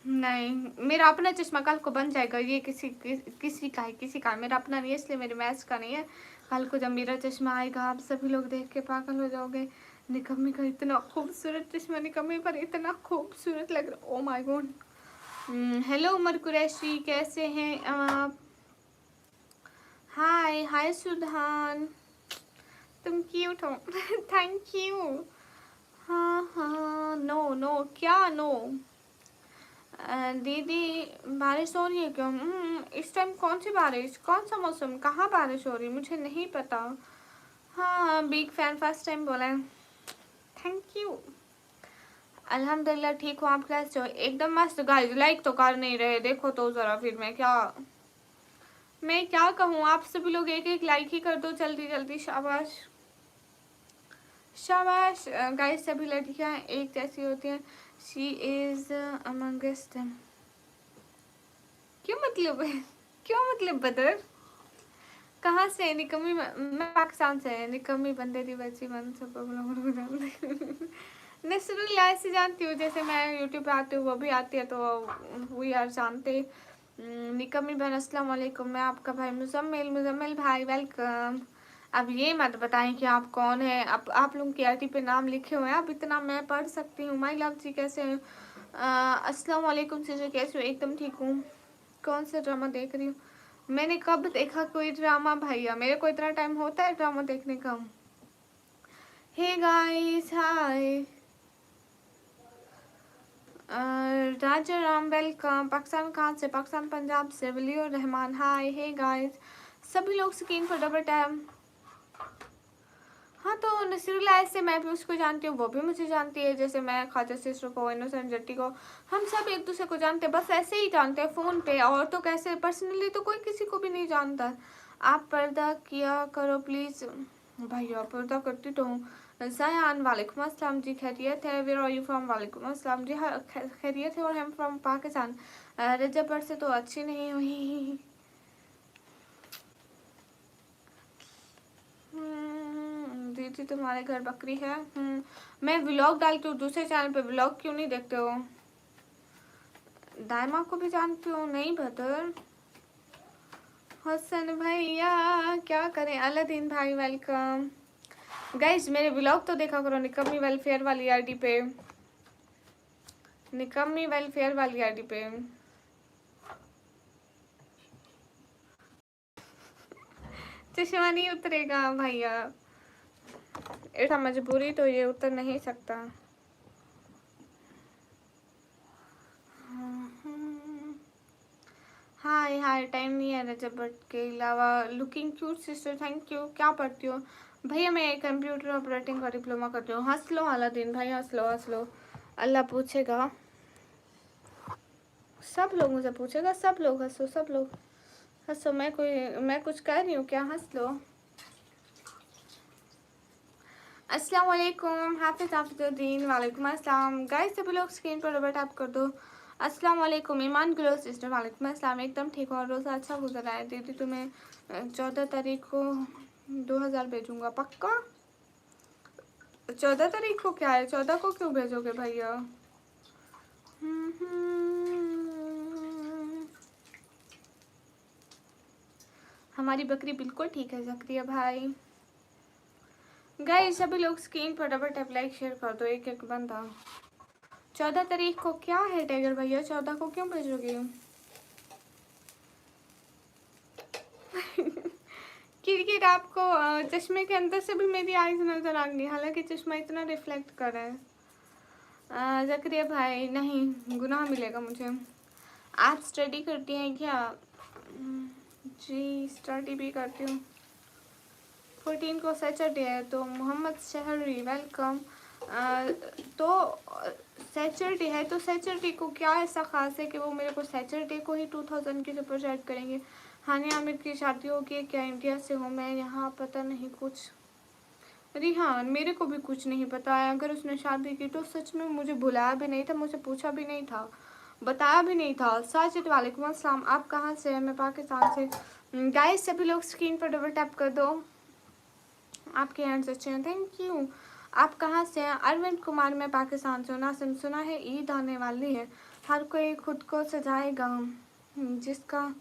नहीं, मेरा अपना चश्मा कल को बन जाएगा। ये किसी का है, मेरा अपना नहीं है, इसलिए मेरे मैच का नहीं है। कल को जब मेरा चश्मा आएगा आप सभी लोग देख के पागल हो जाओगे। निकम्मी का इतना खूबसूरत चश्मा, निकम्मी पर इतना खूबसूरत लग रहा। Oh my god. Hello Umar Qureshi, कैसे हैं आप? हाय हाय सुधान, तुम क्यूट हो। Thank you. हाँ हाँ, नो नो क्या नो? दीदी बारिश हो रही है क्यों? इस टाइम कौन सी बारिश, कौन सा मौसम, कहाँ बारिश हो रही है? मुझे नहीं पता। हाँ बिग फैन, फर्स्ट टाइम बोला है। Thank you. अल्हम्दुलिल्लाह ठीक हूँ, आप कैसे हो? एकदम मस्त गाइस, लाइक तो कर नहीं रहे, देखो तो जरा, फिर मैं क्या कहूँ, आप सभी लोग एक एक लाइक ही कर दो जल्दी जल्दी, शाबाश शाबाश। गाइस सभी लड़कियां एक जैसी होती हैं, शी इज अमंगस्ट देम। क्यों मतलब है? क्यों मतलब बदर? कहाँ से निकम्मी? मैं पाकिस्तान से, निकम्मी बंदे दी बच्ची बन सब लोगों को जानते। नसरुल्लाह से जानती हूँ, जैसे मैं यूट्यूब पे आती हूँ वो भी आती है, तो वो यार जानते। निकम्मी बहन अस्सलाम वालेकुम, मैं आपका भाई मुजम्मिल, मुजम्मिल भाई वेलकम। अब ये मत बताएं कि आप कौन है, अब आप लोग की आईडी पे नाम लिखे हुए हैं, अब इतना मैं पढ़ सकती हूँ। माई लव जी कैसे हैं? अस्सलाम वालेकुम सीजर, कैसे हो? एकदम ठीक हूँ। कौन सा ड्रामा देख रही हूँ? मैंने कब देखा कोई ड्रामा भैया, मेरे को इतना टाइम होता है ड्रामा देखने का? हे गाइस हाय, राजा राम वेलकम। पाकिस्तान कहाँ से? पाकिस्तान पंजाब से। वलीउर रहमान हाय। हे गाइस, सभी लोग स्क्रीन पर डबल टैप। हाँ तो नसीरुल्लाह से मैं भी उसको जानती हूँ, वो भी मुझे जानती है, जैसे मैं ख्वाजा सिस्टर को, इनोसेंट जट्टी को, हम सब एक दूसरे को जानते हैं, बस ऐसे ही जानते हैं फ़ोन पे, और तो कैसे पर्सनली तो कोई किसी को भी नहीं जानता। आप पर्दा किया करो प्लीज़। भैया पर्दा करती तो हूँ। ज़यान वालेकुम अस्सलाम जी, खैरियत है? Where are you from? वालेकुम अस्सलाम जी, हाँ खैरियत है, और हम फ्रॉम पाकिस्तान। रजब पर से तो अच्छी नहीं हुई। दीदी तुम्हारे घर बकरी है? मैं व्लॉग डालती हूँ दूसरे चैनल पे, व्लॉग क्यों नहीं देखते हो? दायमा को भी जानती हूँ? नहीं बदर। हसन भैया क्या करें? अलादीन भाई वेलकम। गाइस मेरे व्लॉग तो देखा करो, निकम्मी वेलफेयर वाली आईडी पे, निकम्मी वेलफेयर वाली आईडी पे। चश्मा नहीं उतरेगा भैया, ऐसा मजबूरी तो ये उतर नहीं सकता। हाय हाय, टाइम नहीं है रजब भट्ट के अलावा। Looking cute sister, thank you. क्या पढ़ती हो? भैया मैं कंप्यूटर ऑपरेटिंग का डिप्लोमा करती हूँ। हंस लो अलादीन भाई, हंस लो हंस लो, अल्लाह पूछेगा, सब लोग मुझे पूछेगा, सब लोग हंसो, सब लोग हंसो। मैं कुछ कह रही हूँ क्या? हंस लो। अस्सलाम वालेकुम हाफिज हाफिजुद्दीन, वालेकुम अस्सलाम। गाइस सभी लोग स्क्रीन पर डबल टैप कर दो। अस्सलाम वालेकुम ईमान ग्लो सिस्टर, वालेकुम अस्सलाम। एकदम ठीक हो और रोज़ा अच्छा गुजरा है? दीदी तुम्हें 14 तारीख को 2000 भेजूंगा पक्का। 14 तारीख को क्या है? 14 को क्यों भेजोगे भैया? हमारी बकरी बिल्कुल ठीक है जक्रिया भाई। गाइस सभी लोग स्क्रीन पर डबल टैप लाइक शेयर कर दो, एक एक बंदा। 14 तारीख को क्या है टाइगर भैया? 14 को क्यों भेजोगे? क्रिकेट आपको चश्मे के अंदर से भी मेरी आईज नजर आ गई, हालांकि चश्मा इतना रिफ्लेक्ट कर रहा है। जकरिया भाई नहीं, गुनाह मिलेगा मुझे। आप स्टडी करती हैं क्या? जी स्टडी भी करती हूँ। 14 को सैटरडे है, तो मोहम्मद शहरी वेलकम। तो सैटरडे है, तो सैटरडे को क्या ऐसा खास है कि वो मेरे को सैटरडे को ही 2000 की सुपर चैट करेंगे? हानिया आमिर की शादी होगी क्या? इंडिया से हूँ मैं, यहाँ पता नहीं कुछ। रिहान मेरे को भी कुछ नहीं पता है, अगर उसने शादी की तो सच में मुझे बुलाया भी नहीं था, मुझे पूछा भी नहीं था, बताया भी नहीं था। साजिद वालेकुम अस्सलाम, आप कहाँ से हैं? मैं पाकिस्तान से। गाइस सभी लोग स्क्रीन पर डबल टैप कर दो, आपके हैंड्स अच्छे हैं, थैंक यू। आप कहाँ से हैं? अरविंद कुमार, मैं पाकिस्तान से हूँ। नासिम सुना है ईद आने वाली है, हर कोई खुद को सजाएगा, जिसका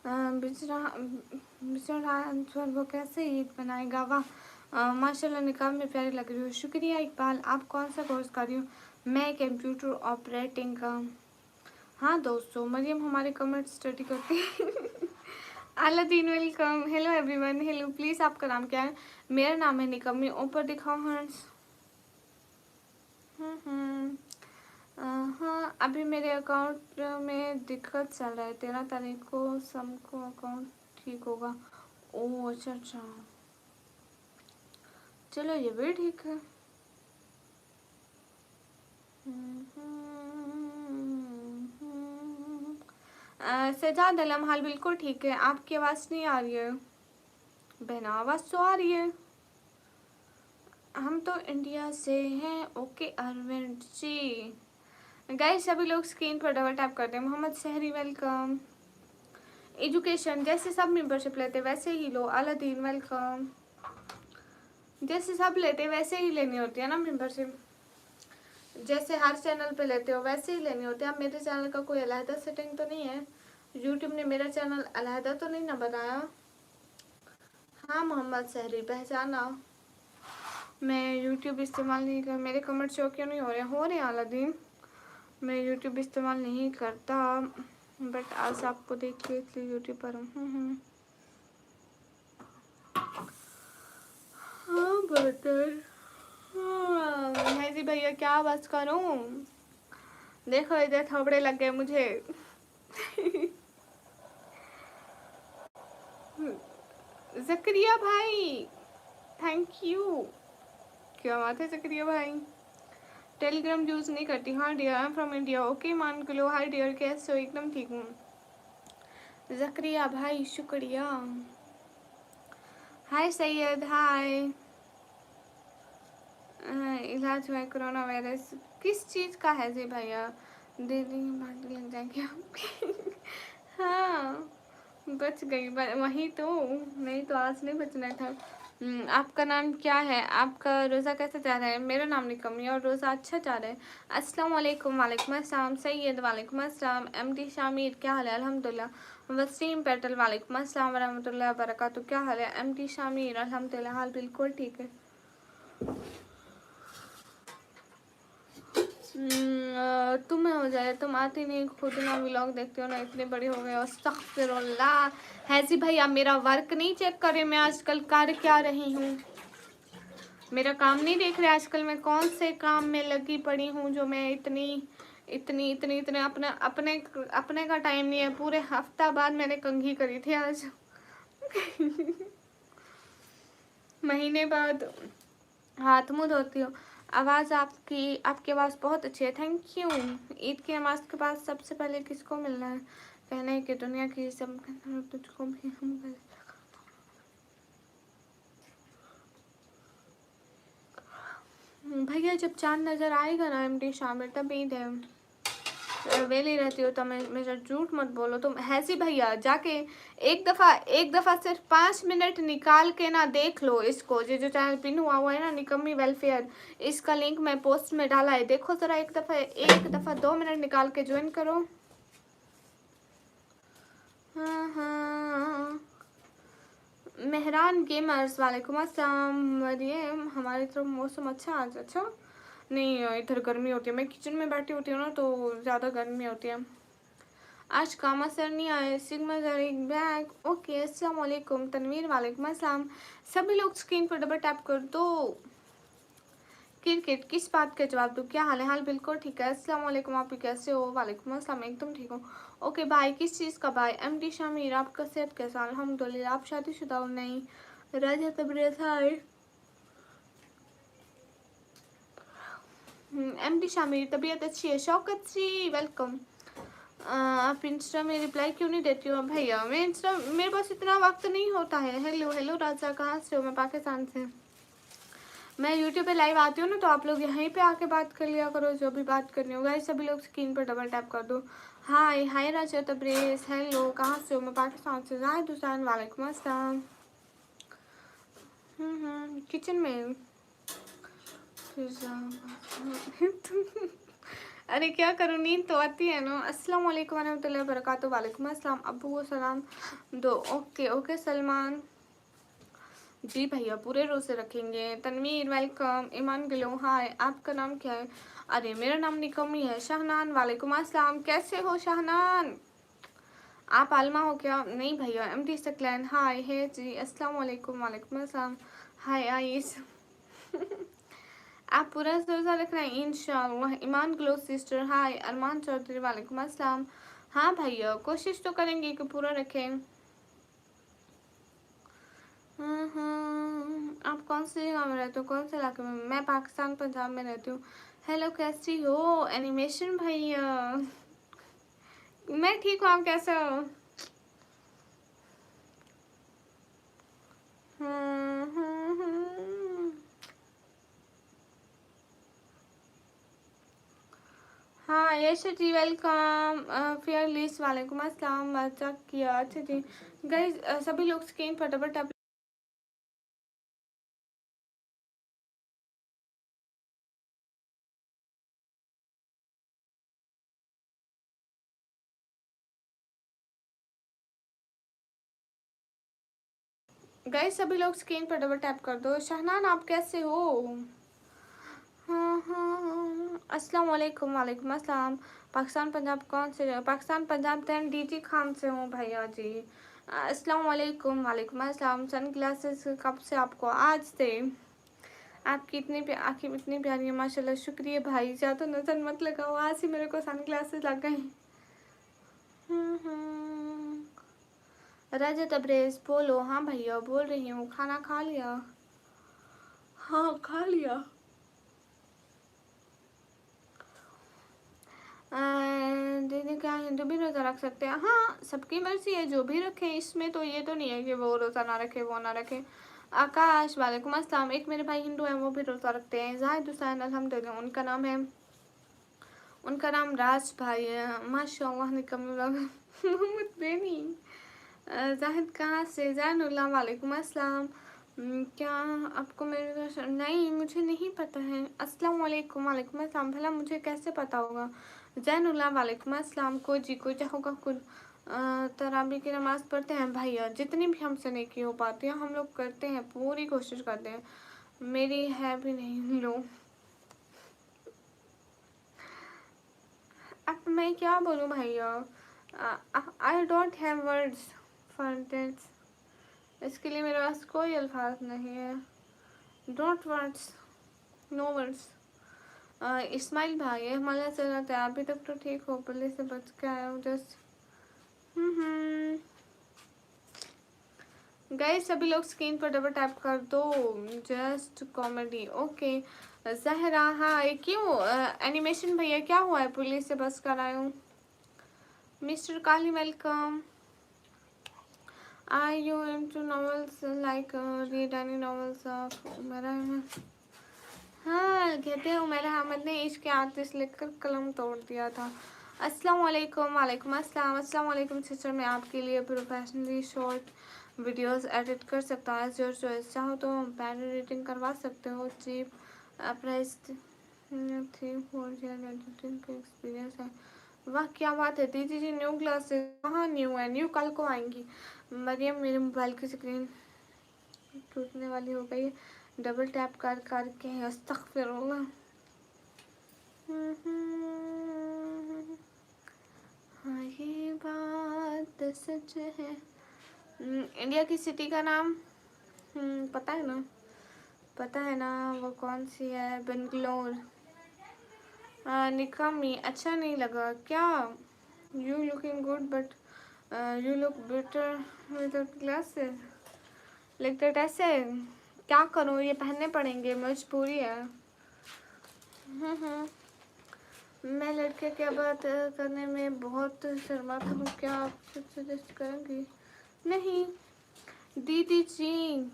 बिछड़ा बिछड़ा वो कैसे ईद बनाएगा? वाह माशाल्लाह, निकाह में प्यारी लग रही हो। शुक्रिया इकबाल। आप कौन सा कोर्स कर रही हो? मैं कंप्यूटर ऑपरेटिंग का। हाँ दोस्तों, मरियम हमारे कमेंट स्टडी करती है। Aladdin welcome. Hello everyone, hello. Please आपका नाम क्या है? मेरा नाम है निकम्मी। ऊपर दिखाओ हंस। हाँ अभी मेरे अकाउंट में दिक्कत चल रहा है, 13 तारीख को सबको अकाउंट ठीक होगा। ओह अच्छा अच्छा, चलो ये भी ठीक है। सजाद अलम हाल बिल्कुल ठीक है। आपकी आवाज़ नहीं आ रही है बहना, आवाज़ तो आ रही है। हम तो इंडिया से हैं। ओके अरविंद जी। गाइस सभी लोग स्क्रीन पर डबल टैप करते हैं। मोहम्मद शहरी वेलकम। एजुकेशन जैसे सब मेंबरशिप लेते वैसे ही लो। Aladdin welcome. जैसे सब लेते वैसे ही लेनी होती है ना मेंबरशिप, जैसे हर चैनल पे लेते हो वैसे ही लेनी होती है। अब मेरे चैनल का कोई अलहदा सेटिंग तो नहीं है, यूट्यूब ने मेरा चैनल अलहदा तो नहीं ना बनाया। हाँ मोहम्मद शहरी पहचाना। मैं यूट्यूब इस्तेमाल नहीं कर, मेरे कमेंट शो क्यों नहीं हो रहे हैं अलादीन। मैं यूट्यूब इस्तेमाल नहीं करता, बट आज आपको देख के इसलिए यूट्यूब पर हूँ। हाँ बटर है जी भैया, क्या बस करूँ। देखो इधर थोबड़े लग गए मुझे। जकरिया भाई थैंक यू। क्या बात है जकरिया भाई। टेलीग्राम यूज़ नहीं करती। हाँ dear I am from India. Okay मान के लो। हाय डियर कैसे हो। एकदम ठीक हूँ जकरिया भाई शुक्रिया। हाय सैयद हाय। इलाज हुआ कोरोना वायरस किस चीज़ का है जी भैया। दीदी बात लग जाएगी आपकी। हाँ बच गई वही तो, नहीं तो आज नहीं बचना था। आपका नाम क्या है। आपका रोज़ा कैसा जा रहा है। मेरा नाम निकम है और रोज़ा अच्छा जा रहा है। अस्सलाम वालेकुम। वालेकुम अस्सलाम सैयद। वालेकुम अस्सलाम एमडी शामिर क्या हाल है। अल्हम्दुलिल्लाह। वसीम पेटल वालेकुम अस्सलाम वरहमतुल्लाहि वबरकातुहू क्या हाल है। एमडी शामिर अल्हम्दुलिल्लाह हाल बिल्कुल ठीक है। तुम्हें हो जाए, तुम आती नहीं खुद ना व्लॉग देखते हो ना, इतने बड़े हो गए। अस्तगफिरुल्लाह। है जी भैया मेरा वर्क नहीं चेक करे मैं आजकल कर क्या रही हूँ। मेरा काम नहीं देख रहे आजकल मैं कौन से काम में लगी पड़ी हूँ जो मैं इतनी इतनी इतनी इतने अपने अपने अपने का टाइम नहीं है। पूरे हफ्ता बाद मैंने कंघी करी थी आज। महीने बाद हाथ मुँह धोती हूँ। आवाज़ आपकी आवाज़ बहुत अच्छी है। Thank you. ईद की नमाज के बाद सबसे पहले किसको मिलना है। कहना है कि दुनिया की सब तुझको भी हम भैया जब चांद नज़र आएगा ना एमडी शामिर तब ईद है। वेली रहती हो तो मेरा झूठ मत बोलो तुम। हैसी भैया जाके एक दफ़ा सिर्फ 5 मिनट निकाल के ना देख लो इसको। जो चैनल पिन हुआ है ना निकम्मी वेलफेयर, इसका लिंक मैं पोस्ट में डाला है। देखो ज़रा एक दफ़ा 2 मिनट निकाल के ज्वाइन करो। हाँ हाँ मेहरान गेमर्स वालेकुम अस्सलाम। मरियम हमारी तरफ मौसम अच्छा आज। अच्छा नहीं इधर गर्मी होती है। मैं किचन में बैठी होती हूँ ना तो ज़्यादा गर्मी होती है। आज कामा सर नहीं आए। Sigma जरीक back. ओके अस्सलाम वालेकुम। तनवीर वालेकुम अस्सलाम। सभी लोग स्क्रीन पर डबल टैप कर दो। क्रिकेट किस बात का जवाब दूँ। क्या हाल है। हाल बिल्कुल ठीक है। अस्सलाम वालेकुम। आप कैसे हो। वालेकुम अस्सलाम एकदम ठीक हूँ। ओके भाई किस चीज़ का भाई। एमडी शामिर आपका सेहत कैसा। अल्हम्दुलिल्लाह। आप शादीशुदा हो। नहीं राजा तबरेज हाय। एमडी शामिर तबीयत अच्छी है। शौकत जी वेलकम। आप इंस्टा में रिप्लाई क्यों नहीं देती हो भैया। मैं इंस्टा मेरे पास इतना वक्त नहीं होता है। हेलो हेलो राजा कहाँ से हो। मैं पाकिस्तान से। मैं यूट्यूब पे लाइव आती हूँ ना तो आप लोग यहीं पे आके बात कर लिया करो जो भी बात करनी हो। गाइस सभी लोग स्क्रीन पर डबल टैप कर दो। हाय हाय राजा तबरेज हेलो कहाँ से हो। मैं पाकिस्तान से। जाहिद हुसैन वालेकुम अस्सलाम। किचन में अरे क्या करूँ नींद तो आती है ना। अस्सलाम वालेकुम वरहमतुल्लाहि वबरकातुहू। वालेकुम अस्सलाम अब्बू को सलाम दो। ओके ओके सलमान जी भैया पूरे रोज़े रखेंगे। तनवीर वेलकम। ईमान गिलो हाय। आपका नाम क्या है। अरे मेरा नाम निकमी है। शहनान वालेकुम अस्सलाम। कैसे हो शहनान। आप आलमा हो क्या। नहीं भैया एमडी सकलैन हाय है जी। अस्सलाम वालेकुम। वालेकुम अस्सलाम। हाय आइस। आप पूरा रोज़ा रखना है इंशाअल्लाह। ईमान ग्लो सिस्टर हाय। अरमान चौधरी वालेकुम अस्सलाम। हाँ भैया कोशिश तो करेंगे कि पूरा रखें। आप कौन से जगह में रहते हो। कौन से इलाके में। मैं पाकिस्तान पंजाब में रहती हूँ। हेलो, कैसी हो एनिमेशन भैया? मैं ठीक हूँ, आप कैसे हो? हाँ यश जी, वेलकम। फियरलेस, वालेकुम अस्सलाम। मजाक किया। अच्छा जी गाइस, सभी लोग स्क्रीन फटाफट आप गाइस, सभी लोग स्क्रीन पर डबल टैप कर दो। शहनान, आप कैसे हो? हाँ हाँ हाँ, अस्सलाम वालेकुम। वालेकुम अस्सलाम। पाकिस्तान पंजाब कौन से? पाकिस्तान पंजाब 10 डीजी खान से हूँ भैया जी। अस्सलाम वालेकुम। वालेकुम अस्सलाम। सन ग्लासेस कब से आपको? आज से। आपकी आँखें इतनी प्यारी है माशाल्लाह। शुक्रिया भाई, ज़्यादा नजर मत लगाओ, आज ही मेरे को सन ग्लासेस लग गए। रजत अब्रेज बोलो। हाँ भैया बोल रही हूँ। खाना खा लिया? हाँ खा लिया। दीदी क्या हिंदू भी रोज़ा रख सकते हैं? हाँ, सबकी मर्जी है, जो भी रखे। इसमें तो ये तो नहीं है कि वो रोज़ा ना रखे, वो ना रखे। आकाश, वालेकुम अस्सलाम। एक मेरे भाई हिंदू हैं, वो भी रोज़ा रखते हैं। जाहिद हुसैन, अल्हम्दुलिल्लाह। उनका नाम राज भाई है। माशाल्लाह निकम्मा। मोहम्मद बेनी। जाहिद कहाँ से? जैनुल्लाह, वालेकुम अस्सलाम। क्या आपको मेरे नहीं, मुझे नहीं पता है। अस्सलाम वालेकुम। वालेकुम अस्सलाम। भला मुझे कैसे पता होगा? जैनुल्लाह, वालेकुम अस्सलाम। को जी को चाहोगा खुद। तराबी की नमाज़ पढ़ते हैं भैया? जितनी भी हमसे नेकी हो पाती है हम लोग करते हैं, पूरी कोशिश करते हैं। मेरी है भी नहीं। लो, अब मैं क्या बोलूँ भैया? I don't have words for this. इसके लिए मेरे पास कोई अल्फाज नहीं है। Don't words, no words. Ismail भाई है, हिमालय से रहते हैं। अभी तक तो ठीक हो, पुलिस से बच के आया हूँ जस्ट। गाइस, सभी लोग स्क्रीन पर डबल टैप कर दो। Just comedy, okay. जहरा, हाँ ये क्यों एनिमेशन भैया क्या हुआ है? पुलिस से बस कर आया हूँ। Mister Kali, welcome. Are you into novels? Like read any novels of मेरा? हाँ, कहते हैं उमैर अहमद ने इश्क आतिश लिखकर कलम तोड़ दिया था। अस्सलाम वालेकुम। वालेकुम अस्सलाम। अस्सलाम वालेकुम सिस्टर, मैं आपके लिए प्रोफेशनली शॉर्ट वीडियोस एडिट कर सकता हूँ। As your choice. चाहो तो पैड एडिटिंग करवा सकते हो। चीप प्राइस 3-4 ईयर एडिटिंग का एक्सपीरियंस है। वाह क्या बात है दीदी जी। न्यू क्लासेस कहाँ न्यू है? न्यू कल को आएंगी। मरियम, मेरे मोबाइल की स्क्रीन टूटने वाली हो गई है। डबल टैप कर करके अस्तगफिरुल्लाह। हाँ ये बात सच है। इंडिया की सिटी का नाम पता है ना? पता है ना, वो कौन सी है? बेंगलोर। निकामी अच्छा नहीं लगा क्या? You looking good but you look better with glasses. Like that ऐसे? क्या करूँ, ये पहनने पड़ेंगे, मजबूरी है। मैं लड़के क्या बात करने में बहुत शर्माता हूँ, क्या आप कुछ सजेस्ट करेंगी? नहीं दीदी जी,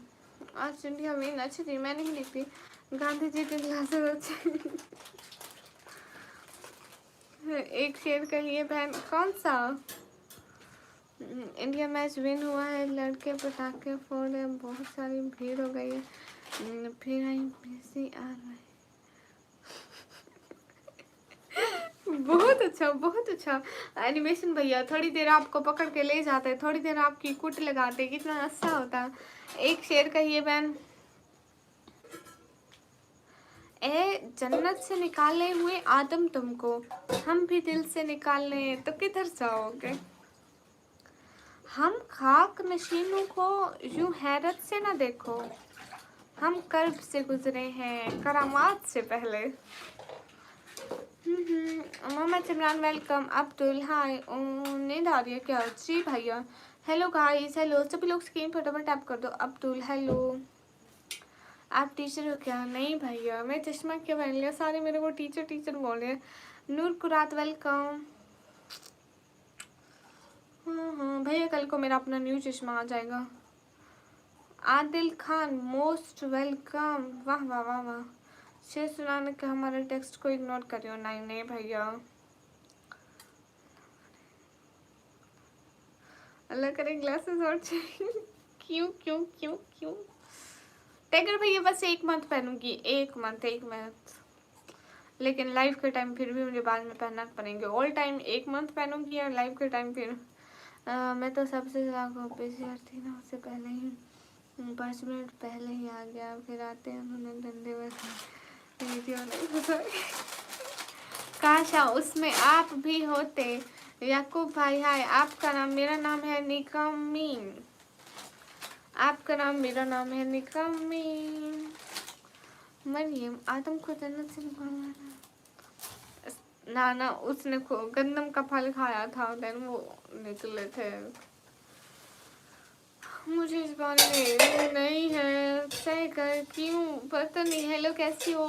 आज इंडिया में अच्छी थी, मैं नहीं लिखती। गांधी जी के क्लासेस अच्छे। एक शेर कहिए बहन। कौन सा? इंडिया मैच विन हुआ है, लड़के पटाखे फोड़ रहे, बहुत सारी भीड़ हो गई है। फिर आई बिजी आ रहा है। बहुत अच्छा, बहुत अच्छा एनिमेशन भैया। थोड़ी देर आपको पकड़ के ले जाते हैं, थोड़ी देर आपकी कुट लगाते, कितना अच्छा होता। एक शेर कहिए बहन। ए जन्नत से निकाले हुए आदम तुमको, हम भी दिल से निकाल लें तो किधर जाओगे? हम खाक नशीनों को यूं हैरत से ना देखो, हम कर्ब से गुजरे हैं करामात से पहले। मोहम्मद इमरान, वेलकम। अब्दुल, हाय। नींद आ रही है क्या? जी भैया। हेलो गाइस, हेलो सभी लोग स्क्रीन पर डबल टैप कर दो। अब्दुल, हेलो। आप टीचर हो क्या? नहीं भैया, मैं चश्मा क्यों पहन लिया? सारे मेरे को टीचर टीचर बोल रहे हैं। नूर कुरात वेलकम। हाँ भैया, कल को मेरा अपना न्यू चश्मा आ जाएगा। Adil Khan most welcome. वाह वाह वाह वाह। शेर सुनाने के हमारे टेक्स्ट को इग्नोर करियो। नहीं नहीं भैया, अल्लाह करे ग्लासेस और चाहिए। क्यों क्यों क्यों क्यों? टाइगर भैया बस 1 मंथ पहनूंगी, 1 मंथ। लेकिन लाइव के टाइम फिर भी मुझे बाद में पहनना पड़ेंगे। ऑल टाइम 1 मंथ पहनूंगी और लाइव के टाइम फिर मैं तो सबसे ज़्यादा बिजी थी ना, उससे पहले ही 5 मिनट पहले ही आ गया। फिर आते हैं उन्होंने डंडे बस वीडियो नहीं बताई। काशा उसमें आप भी होते। याकूब भाई हाय, आपका नाम मेरा नाम है निकमीन। आपका नाम मेरा नाम है निकमीन। मरियम आदम को जन्नत से निकालना। ना ना, उसने गंदम का फल खाया था, देन वो निकले थे। मुझे इस बारे में नहीं है, सही कर क्यों पता नहीं। हेलो कैसी हो?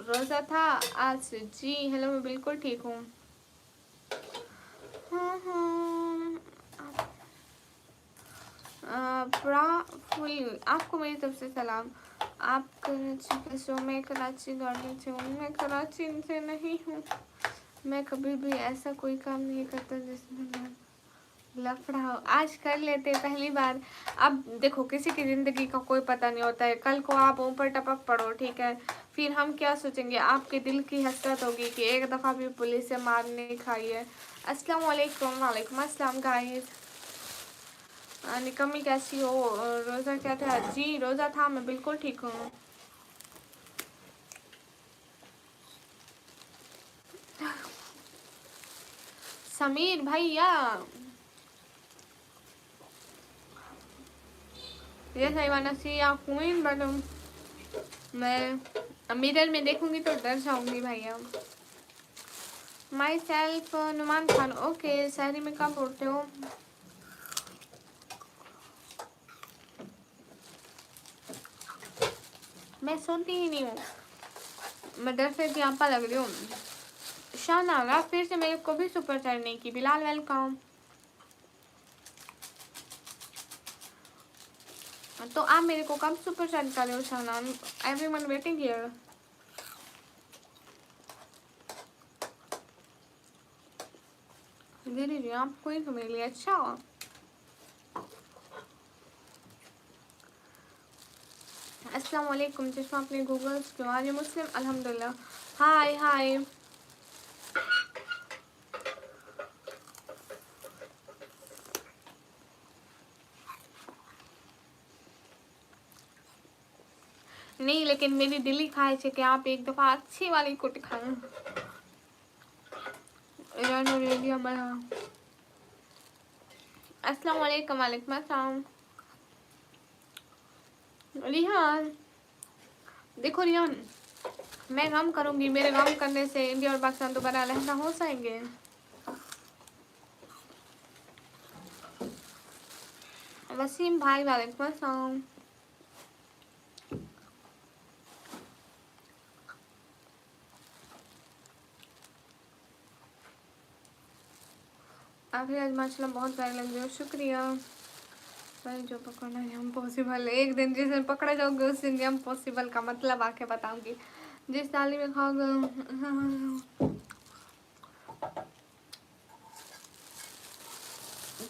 रोजा था आज? जी हेलो, मैं बिल्कुल ठीक हूँ। हाँ हाँ। फुल आपको मेरी तरफ से सलाम। आप कराची कैसे हो? मैं कराची गार्डन से हूँ। मैं कराची से नहीं हूँ। मैं कभी भी ऐसा कोई काम नहीं करता जिसमें मैं लफड़ा हो। आज कर लेते पहली बार। अब देखो, किसी की ज़िंदगी का कोई पता नहीं होता है। कल को आप ऊपर टपक पड़ो, ठीक है, फिर हम क्या सोचेंगे? आपके दिल की हसरत होगी कि एक दफ़ा भी पुलिस से मार नहीं खाई है। अस्सलाम वालेकुम। वालेकुम अस्सलाम गाइस। निकम्मी कैसी हो? रोज़ा क्या था? जी रोज़ा था, मैं बिल्कुल ठीक हूँ। समीर भैया, yes I want to see a queen, but मैं मिरर में देखूंगी तो डर जाऊंगी भैया। Myself Numan Khan. Okay, शहरी में कब उठते हो? मैं सोती ही नहीं हूँ, मैं डर से आपा लग रही हूँ। शाहनागा फिर से मेरे को भी सुपर चैट नहीं की। बिलाल वेलकम। तो आप मेरे को कब सुपर चैट कर रहे हो शाहना? Everyone waiting here. दीदी जी आप कोई तो मेरे लिए अच्छा। अस्सलाम वालेकुम। चश्मा अपने गूगल क्यों? आज मुस्लिम अल्हम्दुलिल्लाह। हाय हाय। नहीं, लेकिन मेरी दिल्ली खाए छे कि आप एक दफ़ा अच्छी वाली कुट खाएं। अस्सलाम वालेकुम। वालेकुम अस्सलाम। रिहान देखो रिहान, मैं गम करूंगी, मेरे गम करने से इंडिया और पाकिस्तान दोबारा अलहदा हो जाएंगे। वसीम भाई वालेकुम अस्सलाम। आप भी आज माशाल्लाह बहुत प्यारे लग रहे हो, शुक्रिया भाई। जो पकड़ना है हम पॉसिबल, एक दिन जिस दिन पकड़े जाओगे उस दिन हम पॉसिबल का मतलब आके बताऊंगी। जिस थाली में खाओगे।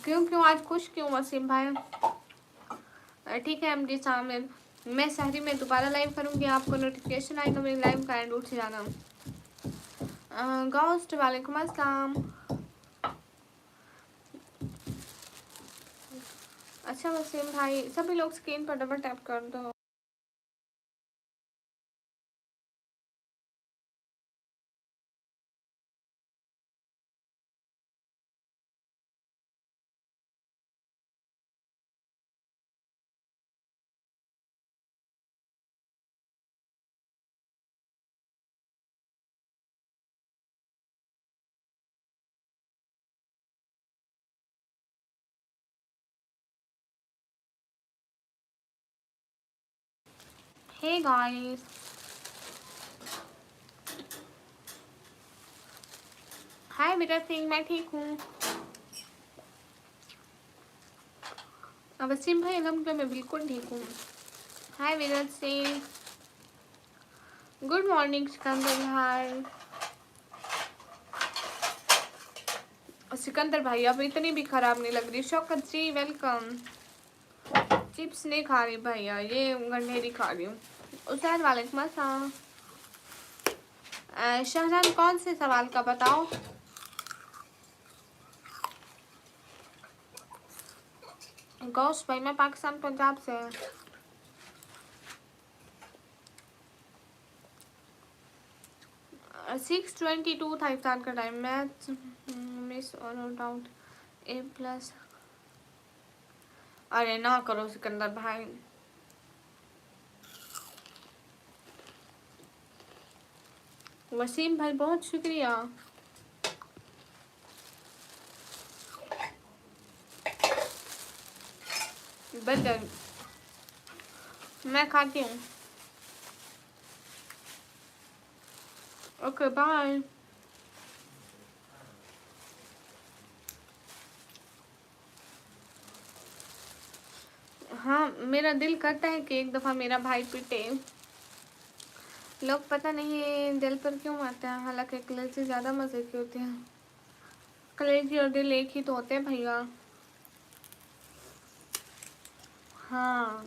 क्यों क्यों आज खुश क्यों वसीम भाई? ठीक है एमडी सामिर, मैं शहरी में दोबारा लाइव करूंगी, आपको नोटिफिकेशन आएगा मेरी लाइव का, एंड उठ जाना। गोस्ट वालेकुम अस्सलाम। अच्छा वसीम भाई, सभी लोग स्क्रीन पर डबल टैप कर दो। हे गाइस, हाय विराट सिंह, मैं ठीक हूँ। अब वसीम भाई अलहमदुलिल्लाह मैं बिल्कुल ठीक हूँ। हाय विराट सिंह, गुड मॉर्निंग सिकंदर भाई। सिकंदर भाई अब इतनी भी खराब नहीं लग रही। शौकत जी वेलकम। चिप्स नहीं खा रही भैया, ये गंढेरी खा रही हूँ। उस्ताद वालेकुम अस्सलाम। शाहजान कौन से सवाल का बताओ। गौश भाई मैं पाकिस्तान पंजाब से। 6:22 था इफ्तार का टाइम। मैथ मिस और डाउट A+। अरे ना करो सिकंदर भाई। वसीम भाई बहुत शुक्रिया। बर्गर मैं खाती हूँ। Okay bye. हाँ मेरा दिल करता है कि एक दफ़ा मेरा भाई पिटे। लोग पता नहीं दिल पर क्यों मारते हैं, हालांकि कलेजी ज़्यादा मज़े की होती है। कलेजी और दिल एक ही तो होते हैं भैया। हाँ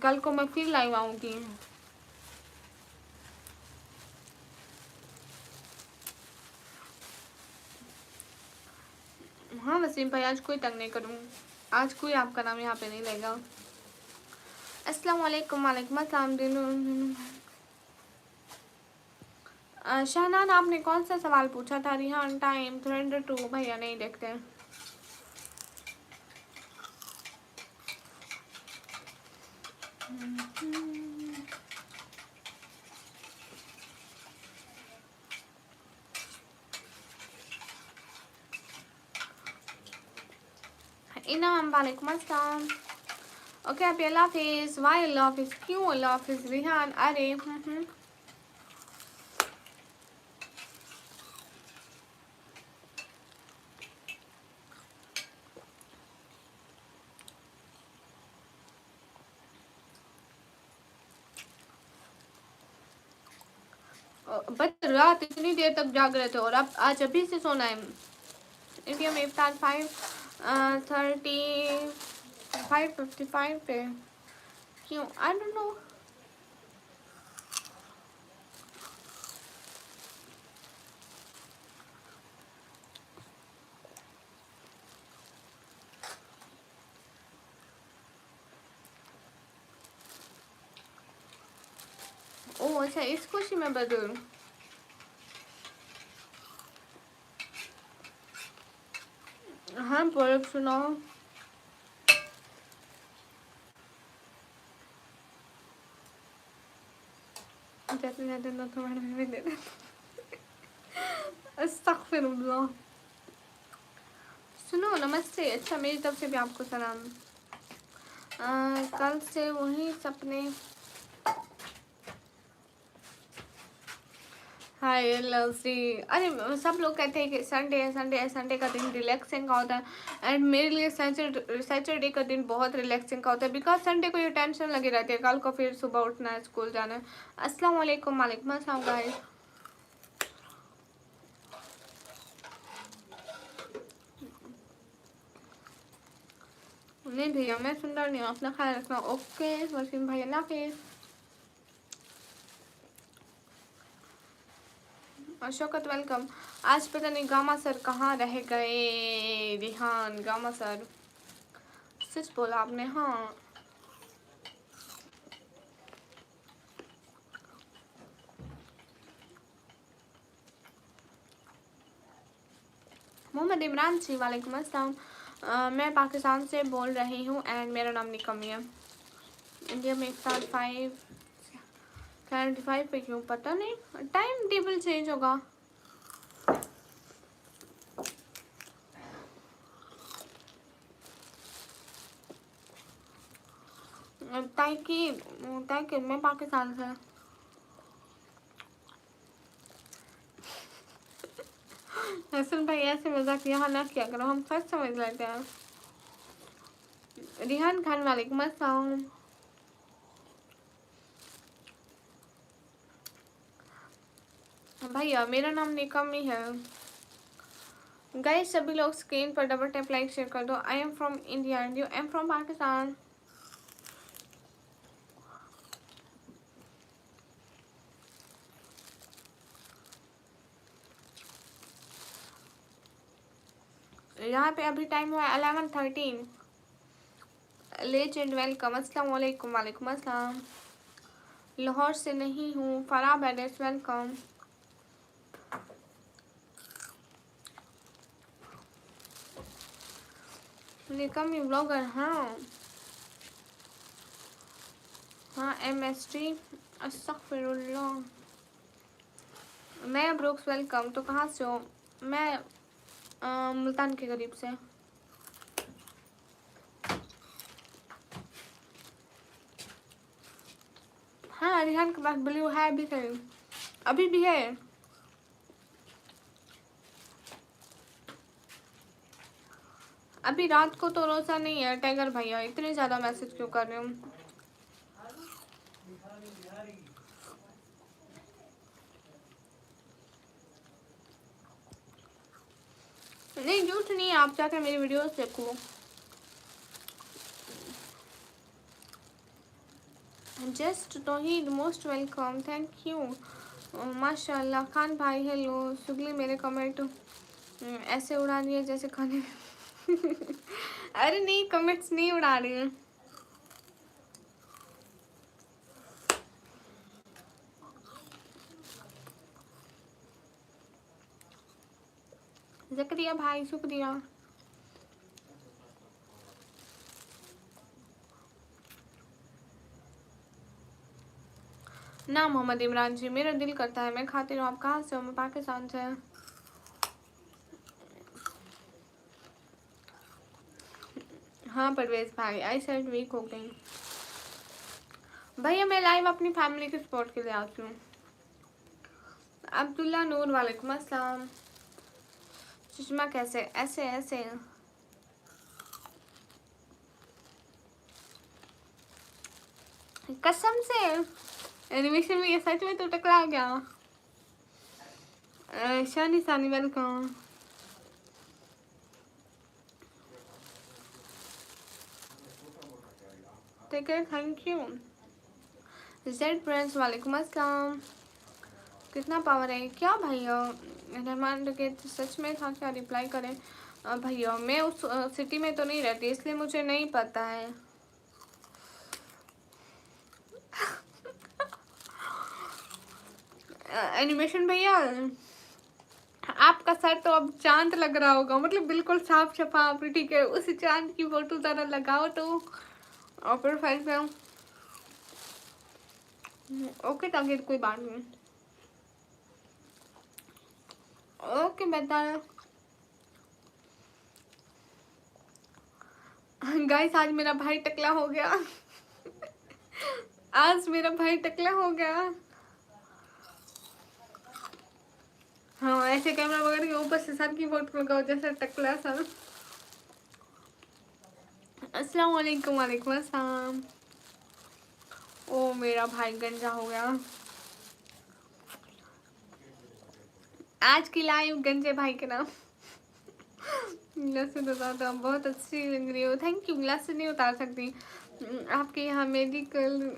कल को मैं फिर लाइव आऊँगी। हाँ वसीम भाई आज कोई तंग नहीं करूँ, आज कोई आपका नाम यहाँ पे नहीं लेगा। अस्सलाम वालेकुम। वालेकुम अस्सलाम। शहनान आपने कौन सा सवाल पूछा था। रिहान टाइम 302 भैया नहीं देखते। इनाम वालेकुम अस्सलाम। ओके आप अल्लाह हाफिज़। वाई अल्लाह हाफिज़, क्यों अल्लाह हाफिज़ रिहान। अरे बट रात इतनी देर तक जाग रहे थे और अब आज अभी से सोना है। इंडिया में इफ्तार 5:55 पे क्यों आई डोंट नो। ओह अच्छा इस खुशी में बदल। हाँ पर सुनाओ। जैसे जाते ना तो मैंने भी दे दे। अस्तगफिरुल्लाह। सुनो नमस्ते। अच्छा मेरी तरफ से भी आपको सलाम। कल से वही सपने। हाय लवसी। अरे सब लोग कहते हैं कि संडे है संडे है, संडे का दिन रिलैक्सिंग का होता है एंड मेरे लिए सैटरडे का दिन बहुत रिलैक्सिंग का होता है बिकॉज संडे को ये टेंशन लगी रहती है कल को फिर सुबह उठना है स्कूल जाना है। अस्सलाम वालेकुम। वालेकुम अस्सलाम गाइस। नहीं भैया मैं सुंदर नहीं हूँ, अपना ख्याल रखना। ओके वसीम भाई अल्लाह हाफिज़। और शौकत वेलकम। आज पता नहीं गामा सर कहाँ रह गए। रिहान गामा सर सच बोला आपने। हाँ मोहम्मद इमरान जी वालेकुम अस्सलाम। मैं पाकिस्तान से बोल रही हूँ एंड मेरा नाम निकमी है। इंडिया में इफ्तार 5:75 पे क्यों पता नहीं, टाइम टेबल चेंज होगा। ताकि मैं पाकिस्तान से। हसन भाई ऐसे मजाक यहाँ ना किया करो, हम सच समझ लेते हैं। रिहान खान वालेकुम अस्सलाम। भैया मेरा नाम निकम ही है। गाइस सभी लोग स्क्रीन पर डबल टैप लाइक शेयर कर दो। I am from India and you am from Pakistan. यहाँ पे अभी टाइम हुआ 11:13। Legend welcome. अस्सलाम वालेकुम। वालेकुम अस्सलाम। लाहौर से नहीं हूँ। फराह बैडेस वेलकम। निकम ही ब्लॉगर। हाँ हाँ MST। अस्तगफिरुल्लाह। मैं ब्रुक्स वेलकम। तो कहाँ से हो? मैं मुल्तान के करीब से। हाँ रिहान के पास ब्लू है भी कहीं, अभी भी है। अभी रात को तो रोजा नहीं है टाइगर भैया, इतने ज्यादा मैसेज क्यों कर रहे हो? नहीं झूठ नहीं है, आप जाकर मेरी वीडियोस देखो। Just Towhid most welcome. Thank you. माशाल्लाह खान भाई हेलो। सुगली मेरे कमेंट ऐसे उड़ा रही है जैसे खाने अरे नहीं कमेंट्स नहीं उड़ा रही है। जकरिया भाई शुक्रिया। ना मोहम्मद इमरान जी, मेरा दिल करता है मैं खाती हूँ। आप कहाँ से हो? मैं पाकिस्तान से। हाँ परवेज भाई आई साइड वीक हो गई। भैया मैं लाइव अपनी फैमिली के सपोर्ट के लिए आती हूँ। अब्दुल्ला नूर वालेकुम अस्सलाम। सुषमा कैसे? ऐसे ऐसे कसम से एनिमेशन में ये सच में तो टकरा गया। Shani Sani welcome. Take care. Thank you. Z friends वालेकुम अस्सलाम। कितना पावर है क्या भैया? रहमान के सच में था क्या? रिप्लाई करें भैया। मैं उस सिटी में तो नहीं रहती इसलिए मुझे नहीं पता है। एनिमेशन भैया आपका सर तो अब चांद लग रहा होगा, मतलब बिल्कुल साफ शफाफ। ठीक है उसी चांद की फोटो जरा लगाओ तो और प्रोफाइल पे। ओके ताकि कोई बात नहीं। ओके बताया। गाइस आज मेरा भाई टकला हो गया आज मेरा भाई टकला हो गया। हाँ ऐसे कैमरा वगैरह के ऊपर से सर की फोटो लगाओ जैसे टकला सा। अस्सलाम वालेकुम। वालेकुम अस्सलाम। ओ मेरा भाई गंजा हो गया। आज की लाइव गंजे भाई के नाम। ग्लासेस उतारता हूँ, बहुत अच्छी लग रही हो। Thank you. ग्लासेस नहीं उतार सकती आपके यहाँ मेडिकल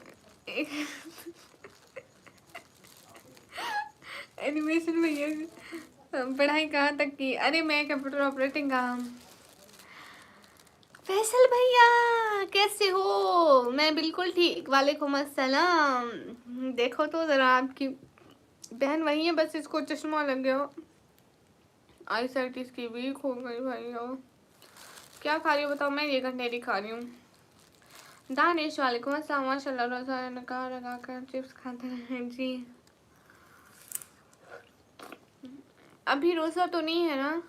एनिमेशन में ये पढ़ाई कहाँ तक की? अरे मैं कंप्यूटर ऑपरेटिंग का। फैसल भैया कैसे हो? मैं बिल्कुल ठीक। वालेकुम अस्सलाम। देखो तो जरा आपकी बहन वही है, बस इसको चश्मा लग गया। आई साइट इसकी वीक हो गई भाई। क्या खा रही हो बताओ? मैं ये गन्नेरी खा रही हूँ। दानिश वालेकुम अस्सलाम। माशाल्लाह रोजा लगा कर चिप्स खाते हैं जी। अभी रोजा तो नहीं है ना?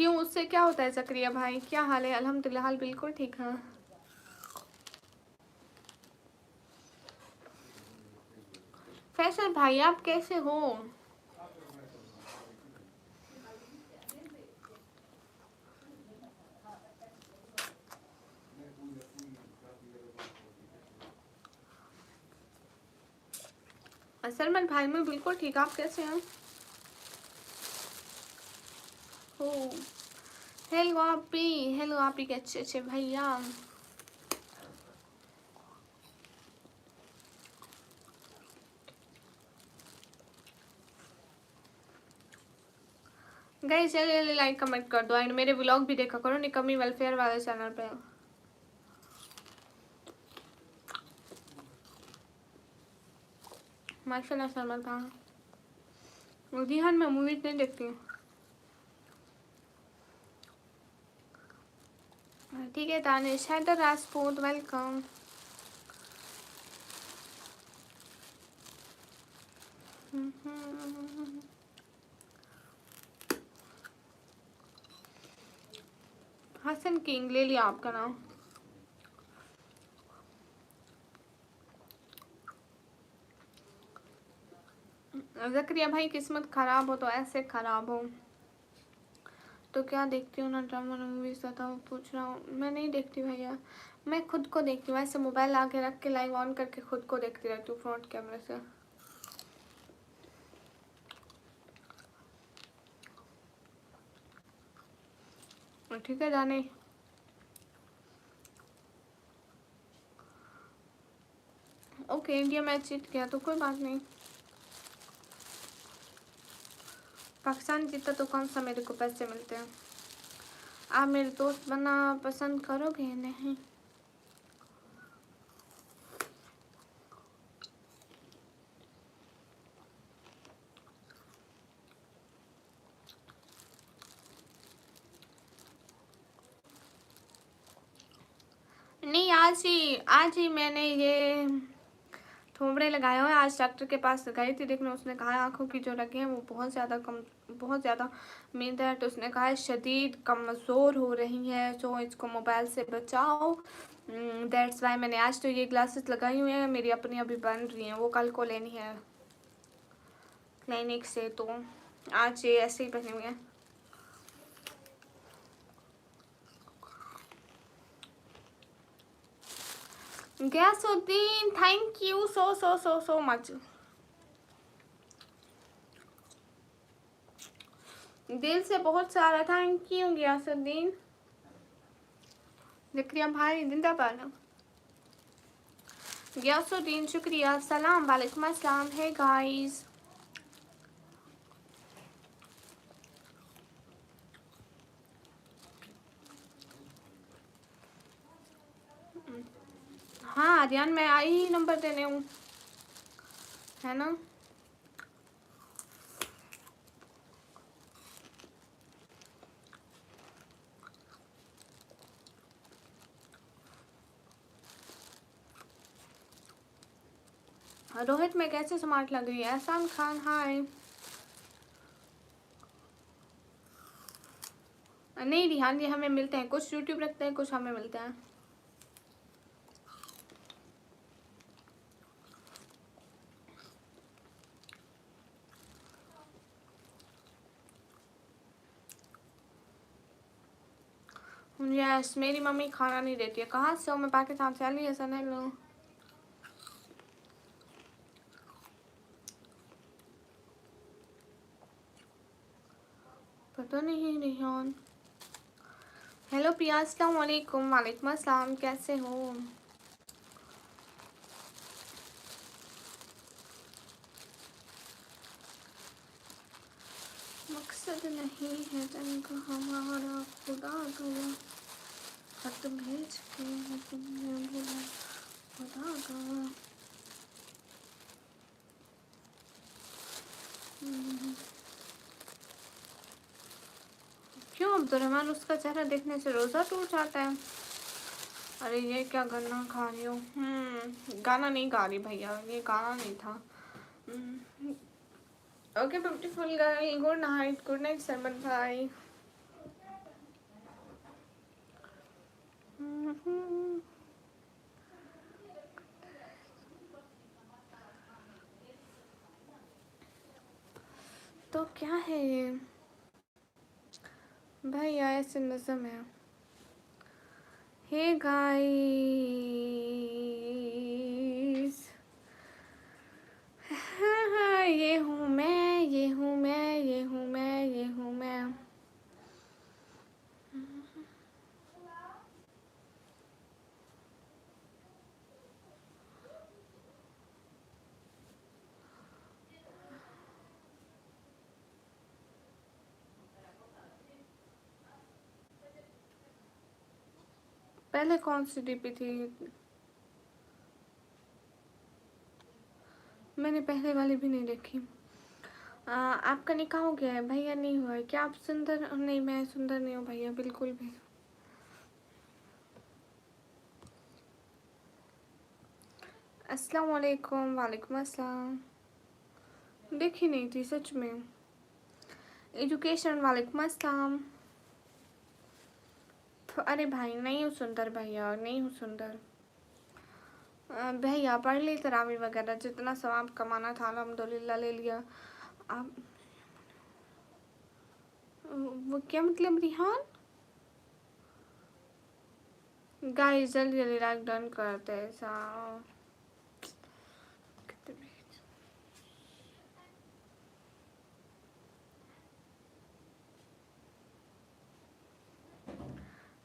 क्यों, उससे क्या होता है ज़करिया भाई? क्या हाल है? अल्हम्दुलिल्लाह, हाल बिल्कुल ठीक है। फैसल भाई आप कैसे हो? सलमान भाई मैं बिल्कुल ठीक, आप कैसे हैं? हो हेलो आपी के अच्छे अच्छे भैया। गाइस जल्दी लाइक कमेंट कर दो एंड मेरे व्लॉग भी देखा करो निकम्मी वेलफेयर वाले चैनल पे। माशाल्लाह सलमान खान। जी हाँ, मैं मूवीज नहीं देखती हूँ। ठीक है दानिश, हैदर राजपूत वेलकम। हसन किंग ले लिया आपका नाम। ज़करिया भाई किस्मत खराब हो तो ऐसे खराब हो। तो क्या देखती हूँ ना ड्रामा मूवीज, बताओ पूछ रहा हूँ। मैं नहीं देखती भैया, मैं खुद को देखती हूँ। ऐसे मोबाइल आके रख के लाइव ऑन करके खुद को देखती रहती हूँ फ्रंट कैमरे से। ठीक है जाने। ओके इंडिया मैच जीत गया तो कोई बात नहीं। पाकिस्तान जीता तो कौन सा मेरे को पैसे मिलते हैं। आप मेरे दोस्त बनना पसंद करोगे? नहीं नहीं, आज ही मैंने ये थोबड़े लगाए हुए। आज डॉक्टर के पास गई थी देखने, उसने कहा आँखों की जो रगे हैं वो बहुत ज़्यादा मींद है। तो उसने कहा है शदीद कमज़ोर हो रही है, तो इसको मोबाइल से बचाओ। दैट्स वाई मैंने आज तो ये ग्लासेस लगाई हुई हैं। मेरी अपनी अभी बन रही हैं, वो कल को लेनी है क्लिनिक से, तो आज ये ऐसे ही पहने हुए हैं। Ghiyasuddin thank you so so so so much, दिल से बहुत सारा थैंक यू गयासुद्दीन। ज़करिया भाई जिंदाबाद। गयासुद्दीन शुक्रिया, सलाम वालेकुम अस्सलाम। है गाइस हाँ आर्यन मैं आई ही नंबर देने हूँ, है ना। रोहित में कैसे स्मार्ट लग रही है। एहसान खान हाय। नहीं रिहान जी हमें मिलते हैं, कुछ यूट्यूब रखते हैं कुछ हमें मिलते हैं। यस मेरी मम्मी खाना नहीं देती है। कहाँ से हो? मैं पाकिस्तान से आई, ऐसा नहीं लो। पता नहीं रिहान। हेलो प्रिया अस्सलाम वालेकुम। वालेकुम अस्सलाम, कैसे हो? मकसद नहीं है जंग हमारा, खुदा गया खत भेज के तुमने बोला खुदा गया। क्यों अब्दुलरहमान, उसका चेहरा देखने से रोज़ा टूट जाता है? अरे ये क्या गाना खा रही हो? गाना नहीं गा रही भैया, ये गाना नहीं था। Okay beautiful girl, good night. Good night Sarman भाई। तो क्या है ये भाई, ऐसे नज़म है। हे गाइस, ये हूँ मैं, ये हूँ मैं, ये हूँ मैं, ये हूँ मैं। पहले कौन सी डीपी थी? मैंने पहले वाली भी नहीं देखी। आपका निकाह हो गया है भैया? नहीं हुआ है क्या? आप सुंदर नहीं? मैं सुंदर नहीं हूँ भैया, बिल्कुल भी। अस्सलाम वालेकुम। वालेकुम अस्सलाम। देखी नहीं थी सच में। एजुकेशन, वालेकुम अस्सलाम। अरे भाई नहीं हूँ सुंदर भैया, नहीं हूँ सुंदर। भैया पढ़ ली तरावी वगैरह, जितना सवाब कमाना था अल्हम्दुलिल्लाह ले लिया। आप वो क्या मतलब रिहान? गाइस जल्दी जल्दी लाइक डन करते हैं सा।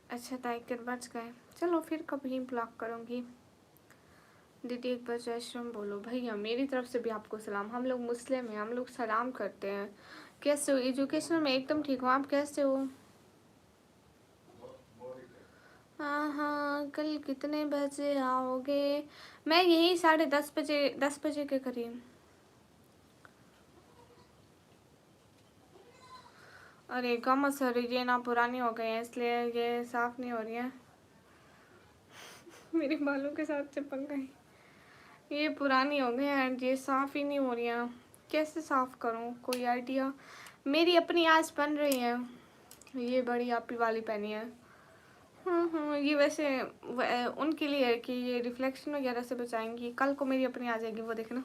अच्छा टाइगर बच गए। चलो फिर कभी ब्लॉक करूँगी। दीदी एक बार जय श्री राम बोलो। भैया मेरी तरफ से भी आपको सलाम। हम लोग मुस्लिम हैं, हम लोग सलाम करते हैं। कैसे हो? एजुकेशन में एकदम ठीक हो। आप कैसे हो? हाँ हाँ, कल कितने बजे आओगे? मैं यही 10:30 बजे, 10 बजे के करीब। अरे कम सर, ये ना पुरानी हो गई है इसलिए ये साफ़ नहीं हो रही है। मेरे बालों के साथ चिपक गई। ये पुरानी हो गई है, ये साफ़ ही नहीं हो रही है। कैसे साफ़ करूँ? कोई आइडिया? मेरी अपनी आज बन रही है। ये बड़ी आपी वाली पहनी है। हाँ, ये वैसे उनके लिए है कि ये रिफ्लेक्शन वगैरह से बचाएंगी। कल को मेरी अपनी आ जाएगी, वो देखना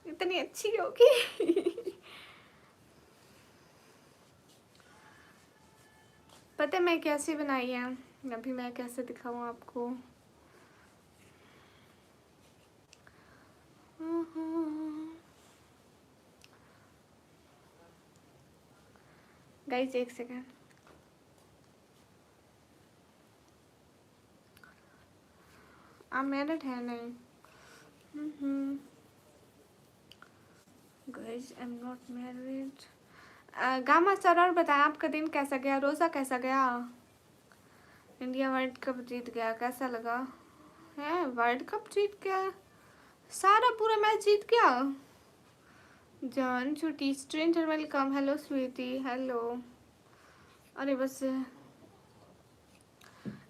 इतनी अच्छी होगी। पता है मैं कैसे बनाई है? अभी मैं कैसे दिखाऊँ आपको। गाइस एक सेकेंड। आप मैरिड है? नहीं। Guys I am not married. Gamma sir और बताएं आपका दिन कैसा गया? रोज़ा कैसा गया? इंडिया वर्ल्ड कप जीत गया, कैसा लगा? है वर्ल्ड कप जीत गया? सारा पूरा मैच जीत गया? जॉन छुट्टी stranger welcome. Hello sweetie, hello. अरे बस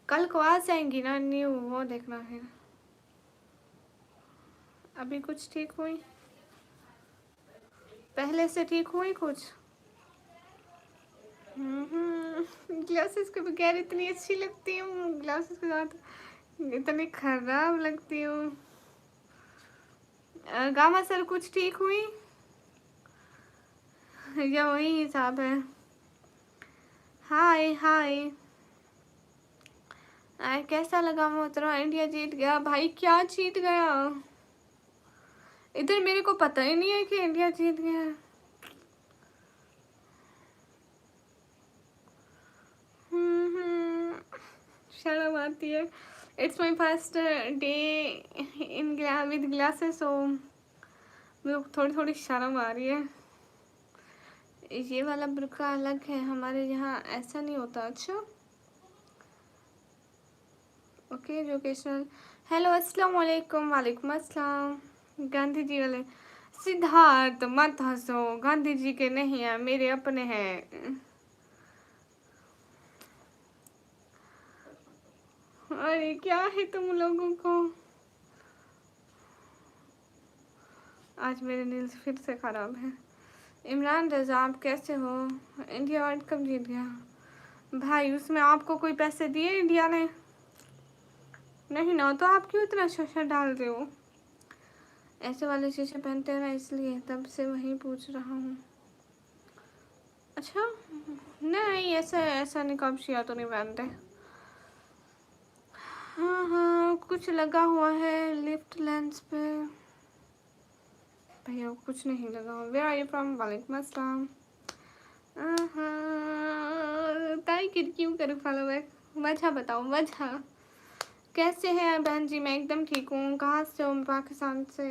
कल को आ जाएंगी ना न्यू, वो देखना है। अभी कुछ ठीक हुई? पहले से ठीक हुई कुछ? ग्लासेस के बगैर इतनी अच्छी लगती हूँ, ग्लासेस के साथ इतनी खराब लगती हूँ। गामा सर कुछ ठीक हुई या वही हिसाब है? हाय हाय। कैसा लगा मोहतरमा? इंडिया जीत गया भाई। क्या जीत गया? इधर मेरे को पता ही नहीं है कि इंडिया जीत गया। शर्म आती है। It's my first day in with glasses, so मेरे को थोड़ी थोड़ी शर्म आ रही है। ये वाला बुर्का अलग है, हमारे यहाँ ऐसा नहीं होता। अच्छा ओके एजुकेशनल। हेलो अस्सलाम वालेकुम। वालेकुम अस्सलाम। गांधी जी वाले सिद्धार्थ मत हंसो, गांधी जी के नहीं है, मेरे अपने हैं। अरे क्या है तुम लोगों को? आज मेरे नील्स फिर से ख़राब हैं। इमरान रजा आप कैसे हो? इंडिया वर्ल्ड कप जीत गया भाई, उसमें आपको कोई पैसे दिए इंडिया ने? नहीं ना, तो आप क्यों इतना शशा डाल रहे हो? ऐसे वाले शीशे पहनते हैं ना, इसलिए तब से वही पूछ रहा हूँ। अच्छा, नहीं ऐसा ऐसा निकाब शिया तो नहीं पहनते। हाँ हाँ, कुछ लगा हुआ है लिफ्ट लेंस पे। भैया कुछ नहीं लगा हुआ। Where are you from? वालेकुम अस्सलाम। ताई क्यों करूँ फॉलो बैक? वजह बताओ, वजह। कैसे हैं बहन जी? मैं एकदम ठीक हूँ। कहाँ से हो? मैं पाकिस्तान से।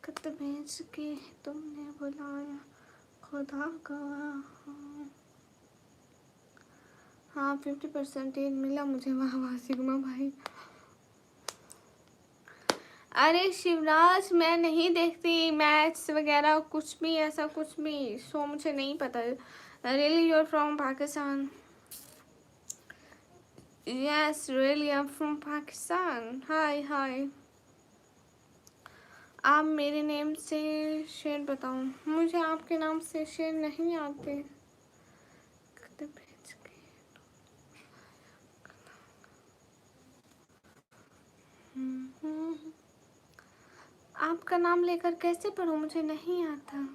खत भेज के तुमने बुलाया, खुदा का। हाँ 50% मिला मुझे। वाह वाह सिग्मा भाई। अरे शिवराज, मैं नहीं देखती मैच वगैरह कुछ भी, ऐसा कुछ भी। सो मुझे नहीं पता। Really you're from Pakistan? Yes really I am from Pakistan. Hi hi. आप मेरे नेम से शेर बताओ। मुझे आपके नाम से शेर नहीं आते। आपका नाम लेकर कैसे पढ़ूं? मुझे नहीं आता।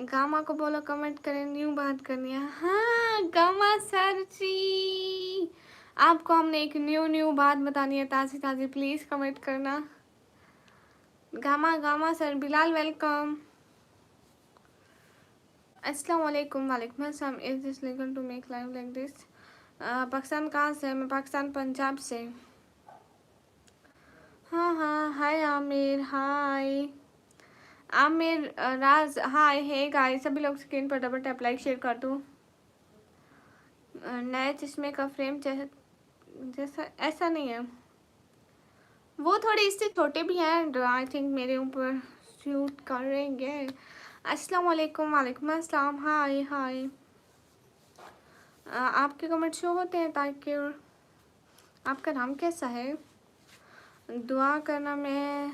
गामा को बोलो कमेंट करें, न्यू बात करनी है। हाँ गामा सर जी, आपको हमने एक न्यू बात बतानी है, ताज़ी ताज़ी। प्लीज़ कमेंट करना। गामा गामा सर। बिलाल वेलकम। अस्सलाम वालेकुम। वालेकुम अस्सलाम। Is this legal to make live like this? Pakistan कहाँ से? मैं पाकिस्तान पंजाब से। हाँ हाँ, hi Aamir. Hi Aamir. Raj hi. Hey guys, सभी लोग स्क्रीन पर डबल टैप लाइक शेयर कर दो। नए चश्मे का फ्रेम जैसा ऐसा नहीं है, वो थोड़े इससे छोटे भी हैं। आई थिंक मेरे ऊपर शूट करेंगे। अस्सलाम वालेकुम। वालेकुम अस्सलाम। हाय हाय। आपके कमेंट शो होते हैं ताकि। आपका नाम कैसा है? दुआ करना मैं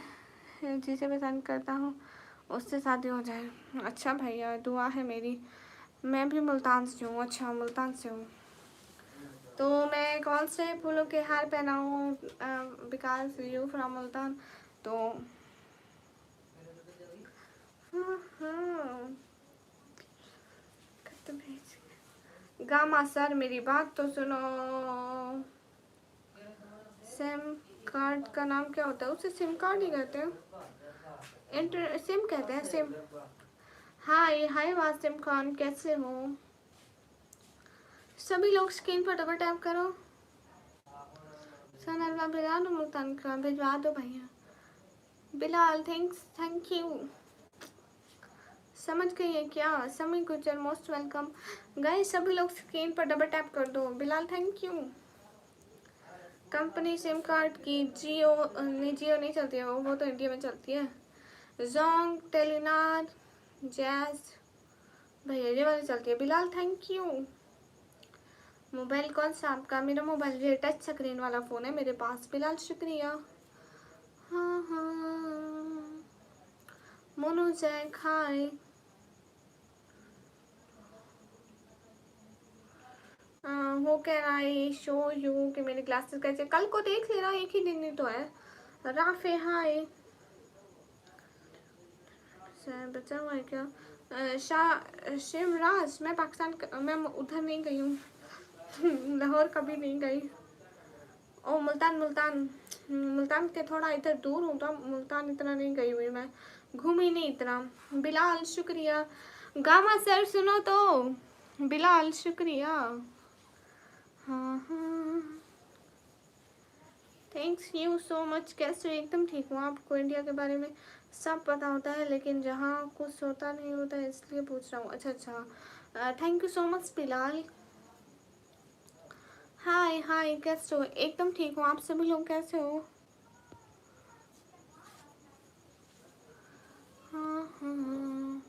जिसे पसंद करता हूँ उससे शादी हो जाए। अच्छा भैया, दुआ है मेरी। मैं भी मुल्तान से हूँ। अच्छा, मुल्तान से हूँ। तो मैं कौन से फूलों के हार पहनाऊँ? Because you from Multan. तो हाँ हाँ, गामा सर मेरी बात तो सुनो। सिम कार्ड का नाम क्या होता है? उसे सिम कार्ड ही कहते हैं। सिम कहते हैं, सिम। हाय हाय वासिम खान, कैसे हो? सभी लोग स्क्रीन पर डबल टैप करो। सनलवा बिलाल मुल्तान का भिजवा दो भैया। Bilal thank you. समझ गई है क्या? समी गुजर मोस्ट वेलकम। गाइस सभी लोग स्क्रीन पर डबल टैप कर दो। Bilal thank you. Company SIM card की जियो नहीं चलती है, वो तो इंडिया में चलती है। जोंग, टेलीनार, जैज भैया ये वाली चलती है। Bilal thank you. मोबाइल कौन सा आपका? मेरा मोबाइल ये टच स्क्रीन वाला फ़ोन है मेरे पास। बिलाल शुक्रिया। हाँ हाँ। मोनू जैक हाय। हो कैन आई शो यू कि मेरी क्लासेस कैसे? कल को देख लेना, एक ही दिन ही तो है। राफे हाय। बचा हुआ है क्या? शिवराज, मैं पाकिस्तान मैं उधर नहीं गई हूँ। लाहौर कभी नहीं गई। ओ मुल्तान, मुल्तान के थोड़ा इधर दूर हूँ, तो मुल्तान इतना नहीं गई हुई मैं। घूमी नहीं इतना। बिलाल शुक्रिया। गामा सर सुनो तो। बिलाल शुक्रिया। हाँ हाँ, थैंक्स यू सो मच। कैसे हो? एकदम ठीक हूँ। आपको इंडिया के बारे में सब पता होता है, लेकिन जहाँ कुछ होता नहीं होता है इसलिए पूछ रहा हूँ। अच्छा अच्छा, thank you so much Bilal. Hi hi, कैसे हो? एकदम ठीक हूँ। आप सभी लोग कैसे हो? हाँ हाँ,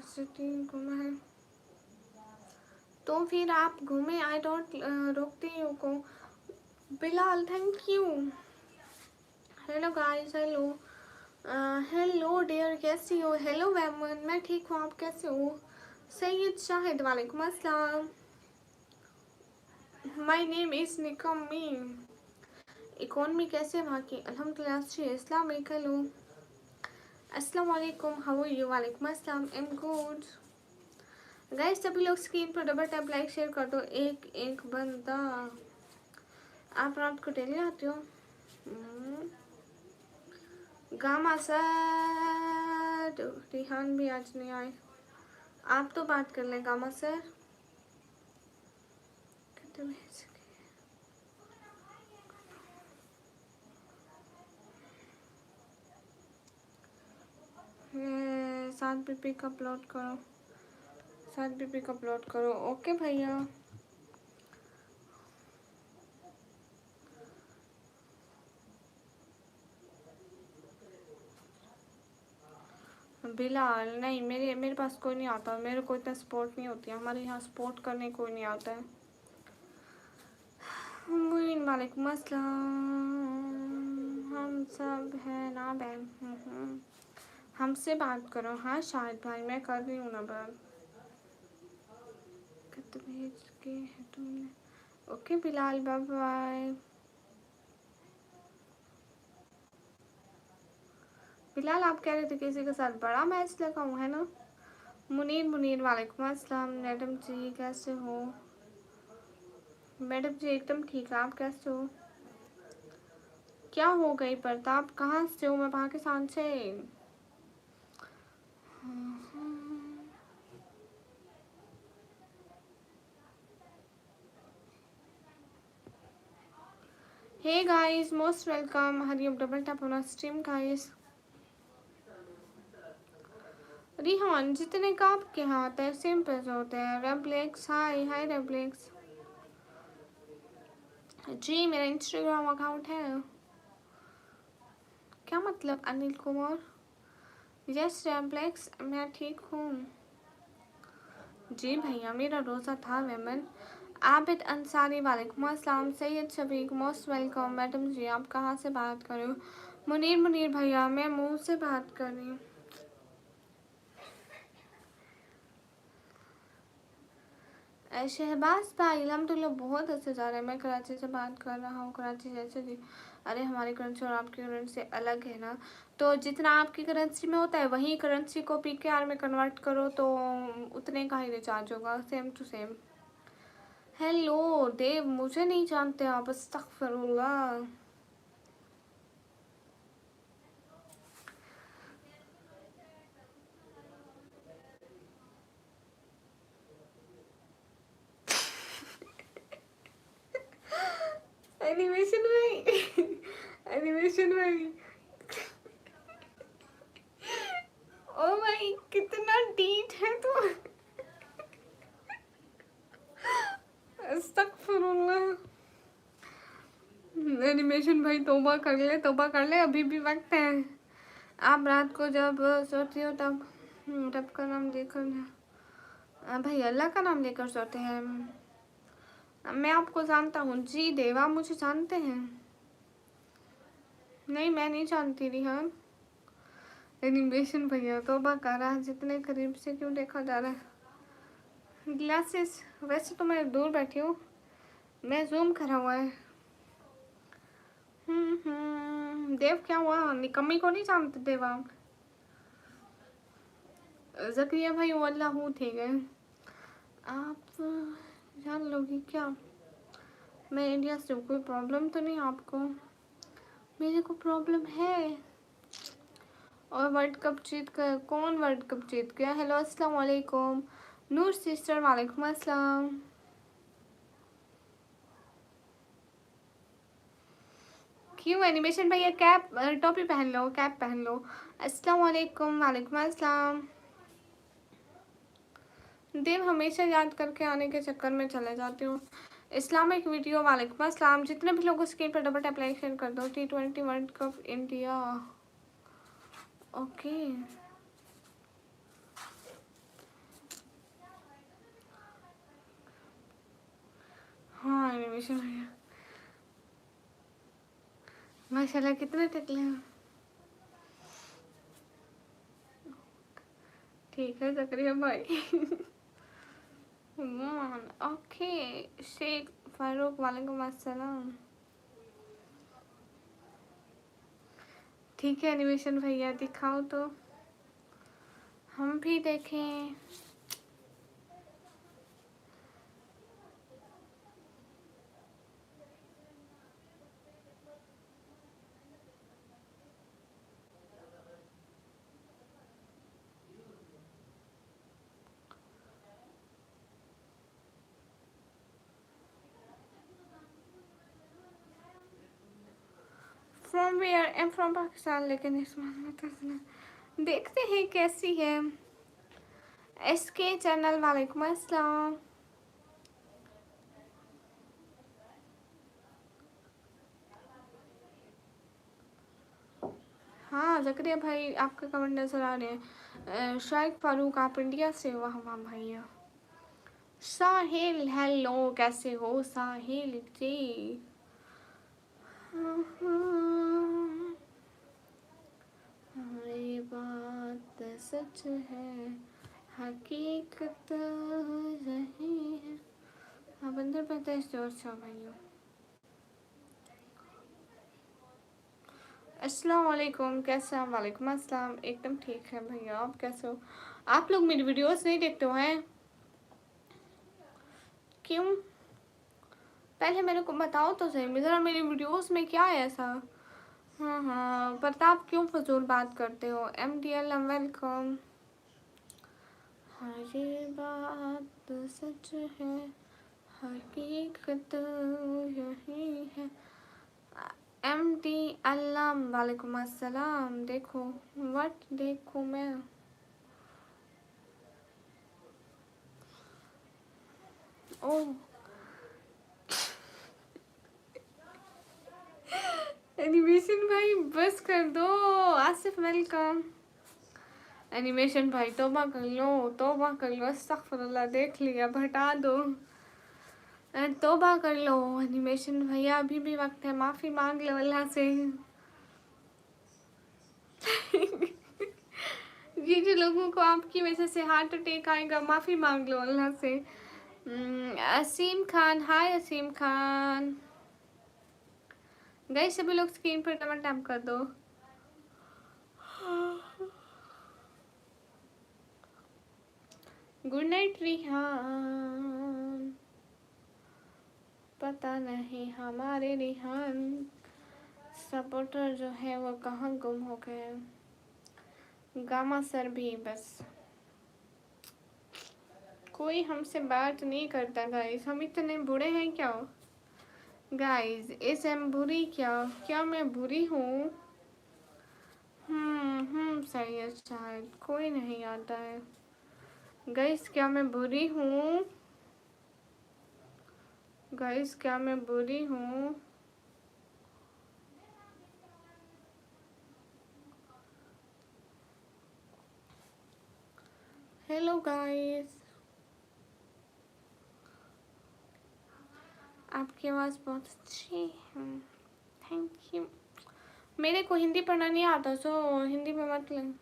सिटी घूमा है तो फिर आप घूमे। आई डोंट रोकती हूँ को। Bilal thank you. Hello guys, hello. Hello dear, कैसी हो? हेलो वैमन, मैं ठीक हूँ। आप कैसे हो? सैयद शाहिद, वालेकुम अस्सलाम। माय नेम इज निकम्मी। इकोनॉमी कैसे वहाँ की? अल्हम्दुलिल्लाह अच्छी है। अस्सलाम वालेकुम। अस्सलाम वालेकुम, हाउ आर यू? वालेकुम अस्सलाम, आई एम गुड। गाइस सभी लोग स्क्रीन पर डबल टैप लाइक शेयर कर दो, एक एक बंदा। आप रात को डेली आते हो? गामा सर, रिहान भी आज नहीं आए। आप तो बात कर लें गामा सर। साथ भी पिक अपलोड करो, साथ भी पिक अपलोड करो। ओके भैया। बिलाल नहीं, मेरे पास कोई नहीं आता, मेरे को इतना सपोर्ट नहीं होती है, हमारे यहाँ सपोर्ट करने कोई नहीं आता है। वालेकुम अस्सलाम। हम सब है ना बहन। हमसे बात करो। हाँ शायद भाई मैं कर रही हूँ ना बात। खत भेज के है तुमने? Okay Bilal, bye bye. Bilal आप कह रहे थे किसी के साथ बड़ा मैच लगा हुआ है ना? मुनीर वालेकुम अस्सलाम। मैडम जी कैसे हो? मैडम जी एकदम ठीक है, आप कैसे हो? क्या हो गई प्रताप, कहाँ से हो? मैं पाकिस्तान से। Hey guys, most welcome. Hariom, double tap होना स्ट्रीम गाइस। रिहान जितने का आपके हाथ है सेम पैसे होते हैं। रेब्लेक्स हाय, हाय रेब्लेक्स जी, मेरा इंस्टाग्राम अकाउंट है। क्या मतलब अनिल कुमार? यस रेब्लेक्स, मैं ठीक हूँ जी भैया, मेरा रोज़ा था वेमन। आबिद अंसारी वालेकुम अस्सलाम। Syed Shafiq most welcome. Madam ji आप कहाँ से बात कर रहे हो? मुनीर भैया मैं मुँह से बात कर रही हूँ। शहबाज भाई अल्हम्दुलिल्लाह बहुत अच्छे जा रहे हैं। मैं कराची से बात कर रहा हूँ, कराची जैसे जी। अरे हमारी करेंसी और आपकी करेंसी अलग है ना, तो जितना आपकी करेंसी में होता है वही करेंसी को PKR में कन्वर्ट करो तो उतने का ही रिचार्ज होगा, सेम टू सेम। हेलो देव, मुझे नहीं जानते आप? अस्तगफिरुल्लाह। एनिमेशन भाई एनिमेशन भाई ओ भाई कितना डीट है तू। अस्तगफिरुल्लाह। एनिमेशन भाई तौबा कर ले, तौबा कर ले, अभी भी वक्त है। आप रात को जब सोती हो तब रब का नाम लेकर, भाई अल्लाह का नाम लेकर सोते हैं। मैं आपको जानता हूँ जी देवा, मुझे जानते हैं? नहीं मैं नहीं जानती रिहान। एनिमेशन भैया तौबा कर रहा है, जितने करीब से क्यों देखा जा रहा है? ग्लासेस, वैसे तो मैं दूर बैठी हूँ, मैं जूम करा हुआ है। देव क्या हुआ? निकम्मी को नहीं जानते देव आप? जकरिया भाई वल्लाह हूँ ठीक है। आप जान लोगी क्या मैं इंडिया से हूँ? कोई प्रॉब्लम तो नहीं आपको? मेरे को प्रॉब्लम है। और वर्ल्ड कप जीत कर कौन वर्ल्ड कप जीत गया? हेलो अस्सलाम वालेकुम नूर सिस्टर, वालेकुम अस्सलाम। क्यों एनिमेशन भैया कैप टोपी पहन लो, कैप पहन लो। अस्सलाम वालेकुम, वालेकुम अस्सलाम। देव हमेशा याद करके आने के चक्कर में चले जाती हूँ। इस्लामिक वीडियो, वालेकुम अस्सलाम। जितने भी लोगों स्क्रीन पर डबल टैप लाइक शेयर कर दो। T20 world cup India, okay. हाँ एनिमेशन भैया माशाल्लाह कितने टकले हैं। ठीक है जकरिया भाई ओके शेख फारूक वालेकुम अस्सलाम। ठीक है एनिमेशन भैया, दिखाओ तो हम भी देखें। From where? Am from Pakistan, लेकिन इसमें देखते हैं कैसी है। एसके चैनल वालेकुम अस्सलाम। हाँ जकरिया भाई आपके कमेंट नजर आ रहे हैं। शाहिद फारूक आप इंडिया से? वाह वाह भैया। साहिल हेलो, कैसे हो साहिल जी? ये बात सच है, हकीकत रही है। हाँ बंदर 45 जोर से भैया। अस्सलाम वालेकुम, कैसे हैं? वालेकुम अस्सलाम, एकदम ठीक है भैया, आप कैसे हो? आप लोग मेरी वीडियोस नहीं देखते हो हैं? क्यों? पहले मेरे को बताओ तो सही, ज़रा मेरी वीडियोस में क्या है ऐसा? हाँ हाँ, प्रताप क्यों फजूल बात करते हो? MDL welcome. हाँ ये बात सच है, हकीकत यही है। MD अल्लाह वालेकुम अस्सलाम। देखो व्हाट देखो मैं? ओह एनिमेशन भाई बस कर दो। आसिफ वेलकम। एनिमेशन भाई तौबा कर लो, तौबा कर लो, अस्तगफिरुल्लाह, देख लिया, अब हटा दो। तौबा कर लो एनिमेशन भैया, अभी भी वक्त है, माफ़ी मांग लो अल्लाह से। ये जो लोगों को आपकी वजह से हार्ट अटैक आएगा, माफ़ी मांग लो अल्लाह से। असीम खान, हाय असीम खान। गए सभी लोग स्क्रीन पर डबल टैप कर दो। Good night Rihan. पता नहीं हमारे रिहान सपोर्टर जो है वो कहाँ गुम हो गए। गामा सर भी बस कोई हमसे बात नहीं करता गाइस, हम इतने बुरे हैं क्या गाइस? इस एम बुरी क्या? क्या मैं बुरी हूँ? सही है, शायद कोई नहीं आता है गाइस। क्या मैं बुरी हूँ गाइस? क्या मैं बुरी हूँ? हेलो गाइस, आपकी आवाज़ बहुत अच्छी है, थैंक यू। मेरे को हिंदी पढ़ना नहीं आता, सो हिंदी में मत लें।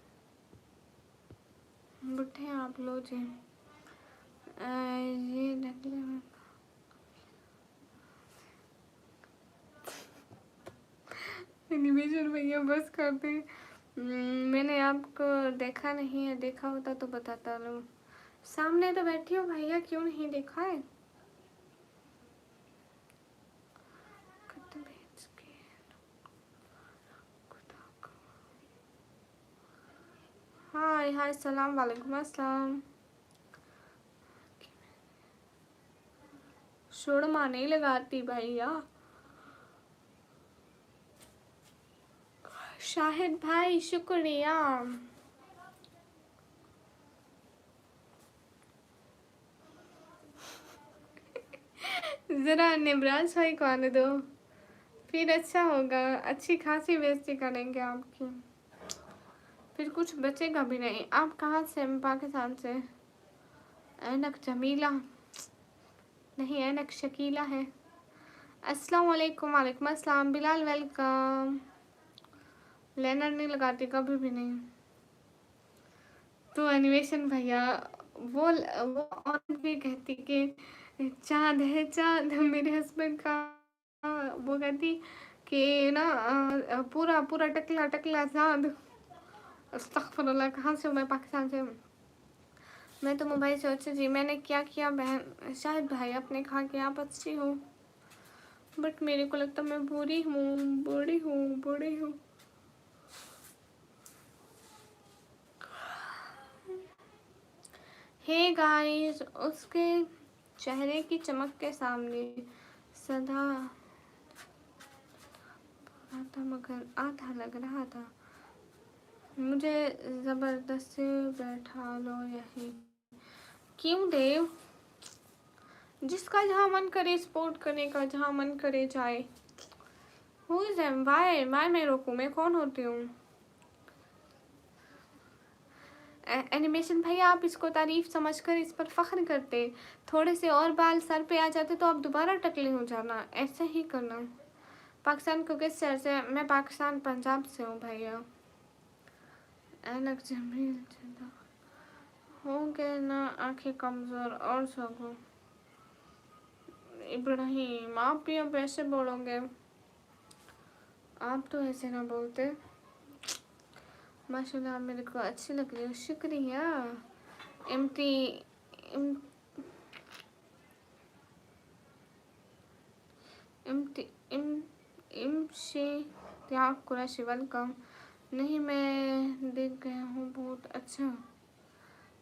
बुढ़े आप लोग जी। ये एनिमेशन भैया बस करते। मैंने आपको देखा नहीं है, देखा होता तो बताता लो। सामने तो बैठी हो भैया, क्यों नहीं देखा है? हाय हाय, सलाम वालेकुम अस्सलाम। शोरमा नहीं लगाती भैया। शाहिद भाई शुक्रिया। जरा निबराज भाई को आने दो, फिर अच्छा होगा, अच्छी खासी बेइज्जती करेंगे आपकी, फिर कुछ बचेगा भी नहीं। आप कहाँ से? हम पाकिस्तान से। ऐनक जमीला नहीं, ऐनक शकीला है। अस्सलाम वालेकुम। वालेकुम अस्सलाम। बिलाल वेलकम। लेनर नहीं लगाती कभी भी नहीं। तो एनिमेशन भैया वो औरत भी कहती कि चाँद है चाँद मेरे हस्बैंड का। वो कहती कि ना पूरा पूरा टकला टकला चाँद। अस्तगफुरुल्लाह, कहाँ से हूँ मैं? पाकिस्तान से हूँ। मैं तो मुंबई से। अच्छा जी, मैंने क्या किया बहन? शायद भाई आपने कहा कि आप अच्छी हो, बट मेरे को लगता मैं बुरी हूँ, बुरी हूँ, बुरी हूँ। हे गाइस, उसके चेहरे की चमक के सामने सदा था, मगर आधा लग रहा था। मुझे जबरदस्ती बैठा लो यही। क्यों देव? जिसका जहाँ मन करे सपोर्ट करने का, जहाँ मन करे जाए। Who is M? वाई मैं रोकूं? मैं कौन होती हूँ? एनिमेशन भैया, आप इसको तारीफ समझकर इस पर फख्र करते। थोड़े से और बाल सर पे आ जाते तो आप दोबारा टकले हो जाना। ऐसे ही करना। पाकिस्तान को किस शहर से? मैं पाकिस्तान पंजाब से हूँ भैया। ऐनक जमील होंगे ना आंखें कमजोर और सगो। इब्राहिम, आप भी अब ऐसे बोलोगे? आप तो ऐसे ना बोलते। माशाल्लाह, मेरे को अच्छी लग रही हो। शुक्रिया। एमटी इमशे त्याग कुरैशी, वेलकम। नहीं, मैं देख गया हूँ, बहुत अच्छा।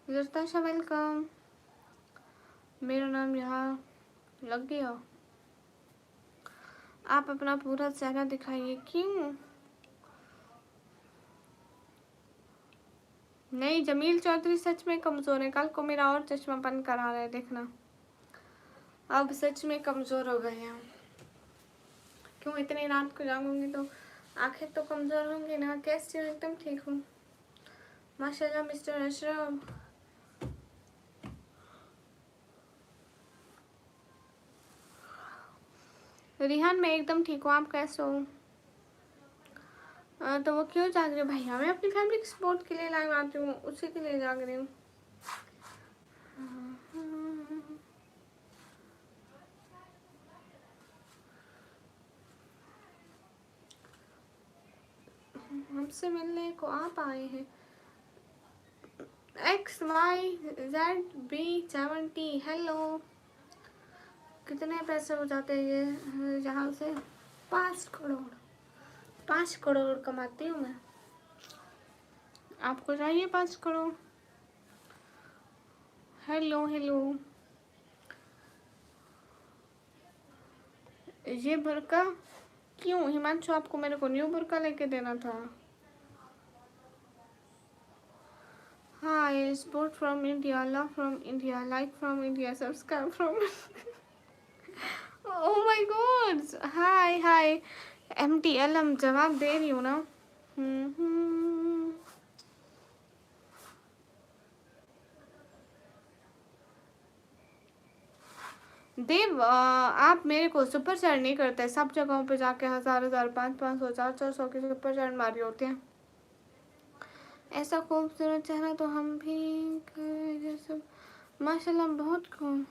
जरताशा, वेलकम। मेरा नाम यहाँ लग गया। आप अपना पूरा चेहरा दिखाइए। क्यों नहीं? जमील चौधरी सच में कमज़ोर है। कल को मेरा और चश्मा बंद करा रहा है, देखना। अब सच में कमज़ोर हो गए हैं। क्यों? इतनी रात को जागूंगी तो आंखें तो कमज़ोर होंगी ना। कैसे हो? एकदम ठीक हूँ माशाल्लाह। मिस्टर अशरफ, रिहान, मैं एकदम ठीक हूँ। आप कैसे हो? तो वो क्यों जाग रहे हो भैया? मैं अपनी फैमिली के सपोर्ट के लिए लाइव आती हूँ, उसी के लिए जाग रही हूँ। हमसे मिलने को आप आए हैं। XYZB70, hello. कितने पैसे हो जाते हैं ये यहाँ से? 5 करोड़। 5 करोड़ कमाती हूँ मैं। आपको चाहिए 5 करोड़? Hello hello. ये बुरका क्यों? हिमांशु, आपको मेरे को न्यू बुरका लेके देना था। Hi, support from India, love from India, like from India, subscribe from. Oh my god. Hi hi. MTLM, जवाब दे रही हूँ ना। देव, आप मेरे को सुपर चैट नहीं करते। सब जगहों पे जाके 1000 500 400 के सुपर चैट मारी होते हैं। ऐसा खूबसूरत चेहरा तो हम भी जैसे। माशाल्लाह, बहुत खूब।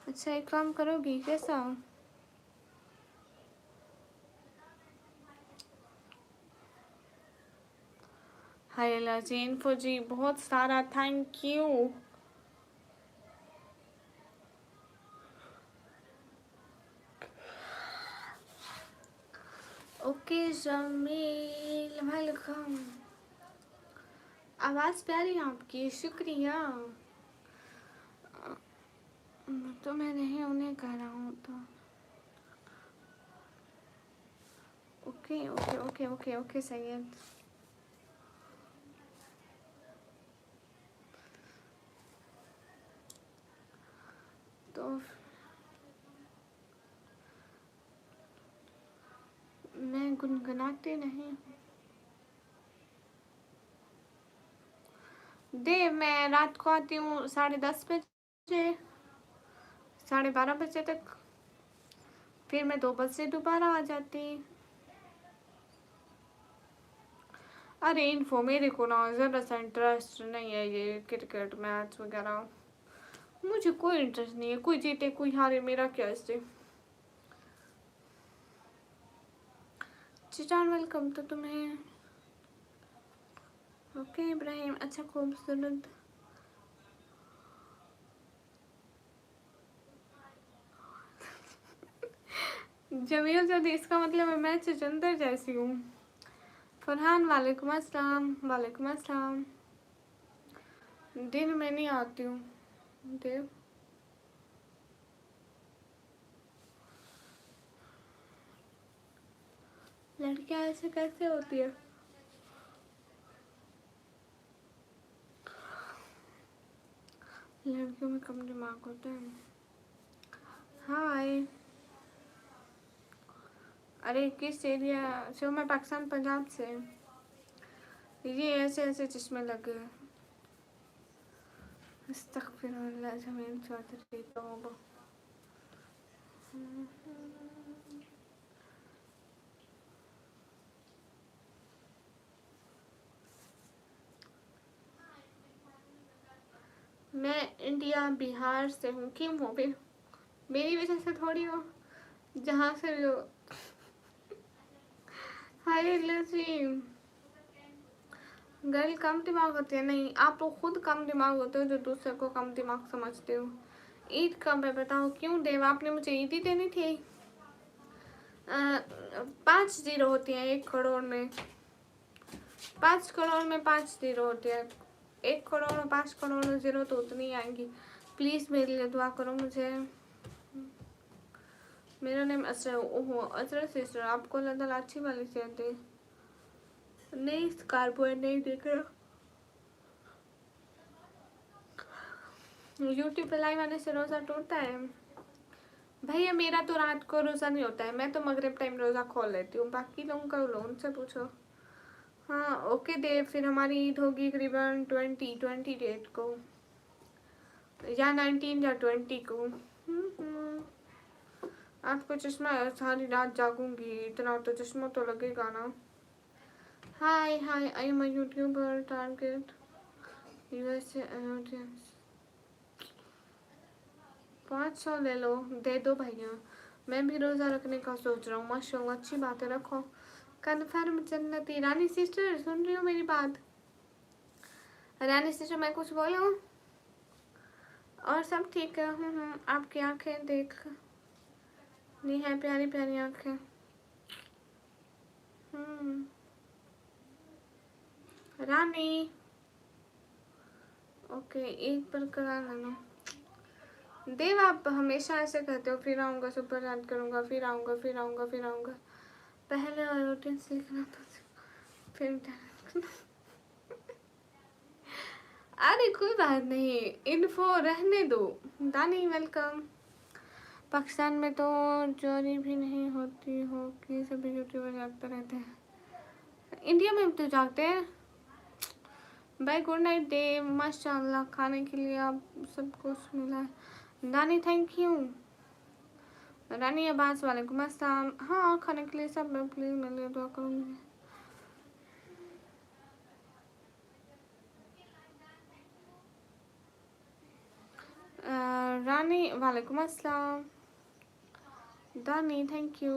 अच्छा, एक काम करोगी? कैसा? हाय लाजीन फौजी, बहुत सारा thank you. Okay Jamil, welcome. आवाज़ प्यारी है आपकी, शुक्रिया। तो मैं नहीं उन्हें कह रहा हूँ तो। Okay okay okay okay okay Syed. तो मैं गुनगुनाती नहीं हूँ। देव, मैं रात को आती हूँ 10:30 बजे, 12:30 तक। फिर मैं 2 बजे दोबारा आ जाती। अरे इन्फो मेरे को ना ज़रा सा इंटरेस्ट नहीं है ये क्रिकेट मैच वगैरह, मुझे कोई इंटरेस्ट नहीं है, कोई जीते कोई हारे मेरा क्या इससे। चिचान वेलकम तो तुम्हें। ओके इब्राहिम, अच्छा खूबसूरत। जमील जदी इसका मतलब है मैं चंदर जैसी हूँ। फरहान वालेकुम अस्सलाम। वालेकुम अस्सलाम। दिन में नहीं आती हूँ देव। लड़कियाँ ऐसे कैसे होती है? लड़कियों में कम दिमाग होता है। हाय। अरे किस एरिया से हो? मैं पाकिस्तान पंजाब से। ये ऐसे ऐसे चश्मे लगे हैं। अस्तगफिरुल्लाह जमील चौधरी तौबा। मैं इंडिया बिहार से हूँ। क्यों हो बे? मेरी वजह से थोड़ी हो, जहाँ से भी हो। हाय लसी। गर्ल कम दिमाग होती है? नहीं, आप लोग खुद कम दिमाग होते हो जो दूसरे को कम दिमाग समझते हो। ईद कब है बताओ? क्यों देव, आपने मुझे ईद ही देनी थी। 5 जीरो होती हैं 1 करोड़ में। 5 करोड़ में 5 जीरो होती है। 1 करोड़ में 5 करोड़ में जीरो तो उतनी आएंगी। प्लीज़ मेरे लिए दुआ करो मुझे। मेरा नेम असरा। ओहो असरा सिस्टर, आपको अल्लाह ताला अच्छी वाली सेहत दे। नहीं स्कारबो नहीं देख रहा। यूट्यूब पे लाइव आने से रोज़ा टूटता है? भैया मेरा तो रात को रोज़ा नहीं होता है, मैं तो मगरिब टाइम रोज़ा खोल लेती हूँ, बाकी लोगों का लोन से पूछो। हाँ ओके देव, फिर हमारी ईद होगी करीबन 20 डेट को, या 19 या 20 को। आपको चश्मा है? सारी रात जागूंगी, इतना तो चश्मा तो लगेगा ना। Hi hi, I am a YouTuber target USA audience. 500 ले लो, दे दो भैया। मैं भी रोज़ा रखने का सोच रहा हूँ। माशाल्लाह अच्छी बात है, रखो। कन्फर्म जन्नती। रानी सिस्टर सुन रही हो मेरी बात? रानी सिस्टर मैं कुछ बोलूँ? और सब ठीक है। आपकी आंखें देख नहीं है, प्यारी प्यारी आंखें। रानी ओके, एक पर करा लेना। देव आप हमेशा ऐसे कहते हो, फिर आऊँगा, सुपर याद करूँगा, फिर आऊँगा, फिर आऊँगा, फिर आऊँगा। पहले ऑडियंस लिखना था, फिर अरे कोई बात नहीं, इन्फो रहने दो। दानी वेलकम। पाकिस्तान में तो चोरी भी नहीं होती हो कि सभी यूट्यूबर जागते रहते हैं? इंडिया में तो जागते हैं। बाय गुड नाइट देव। माशाल्लाह खाने के लिए आप सब कुछ मिला है। दानी थैंक यू। रानी अब्बास वालेकुम अस्सलाम। हाँ खाने के लिए सब लोग प्लीज़ मेरे लिए दुआ करूँगी। रानी वालेकुम अस्सलाम। दानी थैंक यू।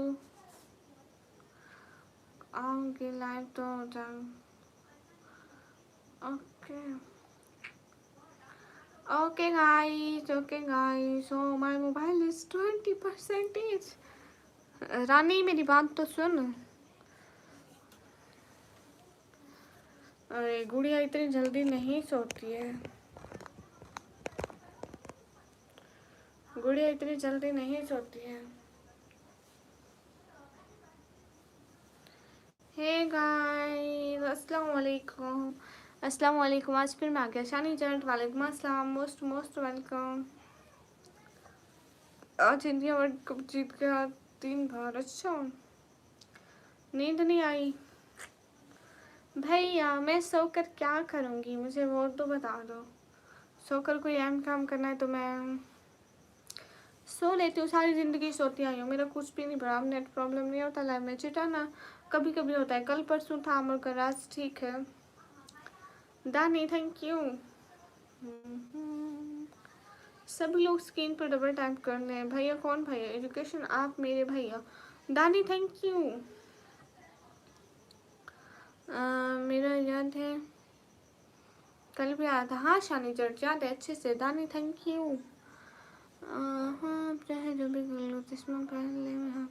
आऊँगी लाइव तो जाऊँ। Okay okay guys, so my mobile is 20%। रानी मेरी बात तो सुन। अरे गुड़िया इतनी जल्दी नहीं सोती है। गुड़िया इतनी जल्दी नहीं सोती है। हे गाइस अस्सलाम वालेकुम। अस्सलाम वालेकुम। आज फिर मैं आ गया शानी जंट। वालेकुम अस्सलाम। Most most welcome. आज इंडिया वर्ल्ड कप जीत गया 3 बार। अच्छा नींद नहीं आई भैया? मैं सोकर क्या करूँगी, मुझे वो तो बता दो। सोकर कोई अहम काम करना है तो मैं सो लेती हूँ, सारी ज़िंदगी सोती आई हूँ, मेरा कुछ भी नहीं पड़ा। अब नेट प्रॉब्लम नहीं होता लाइफ में, चिटाना कभी कभी होता है, कल परसों था अमर का राज। ठीक है दानी, थैंक यू। सभी लोग स्क्रीन पर डबल टैप कर लें। भैया कौन भैया? एजुकेशन आप मेरे भैया। दानी थैंक यू। मेरा याद है कल भी आया था। हाँ शानी चर्च याद है अच्छे से। दानी थैंक यू। हाँ चाहे जो भी कर लो, चश्मा पहन ले में हाँ।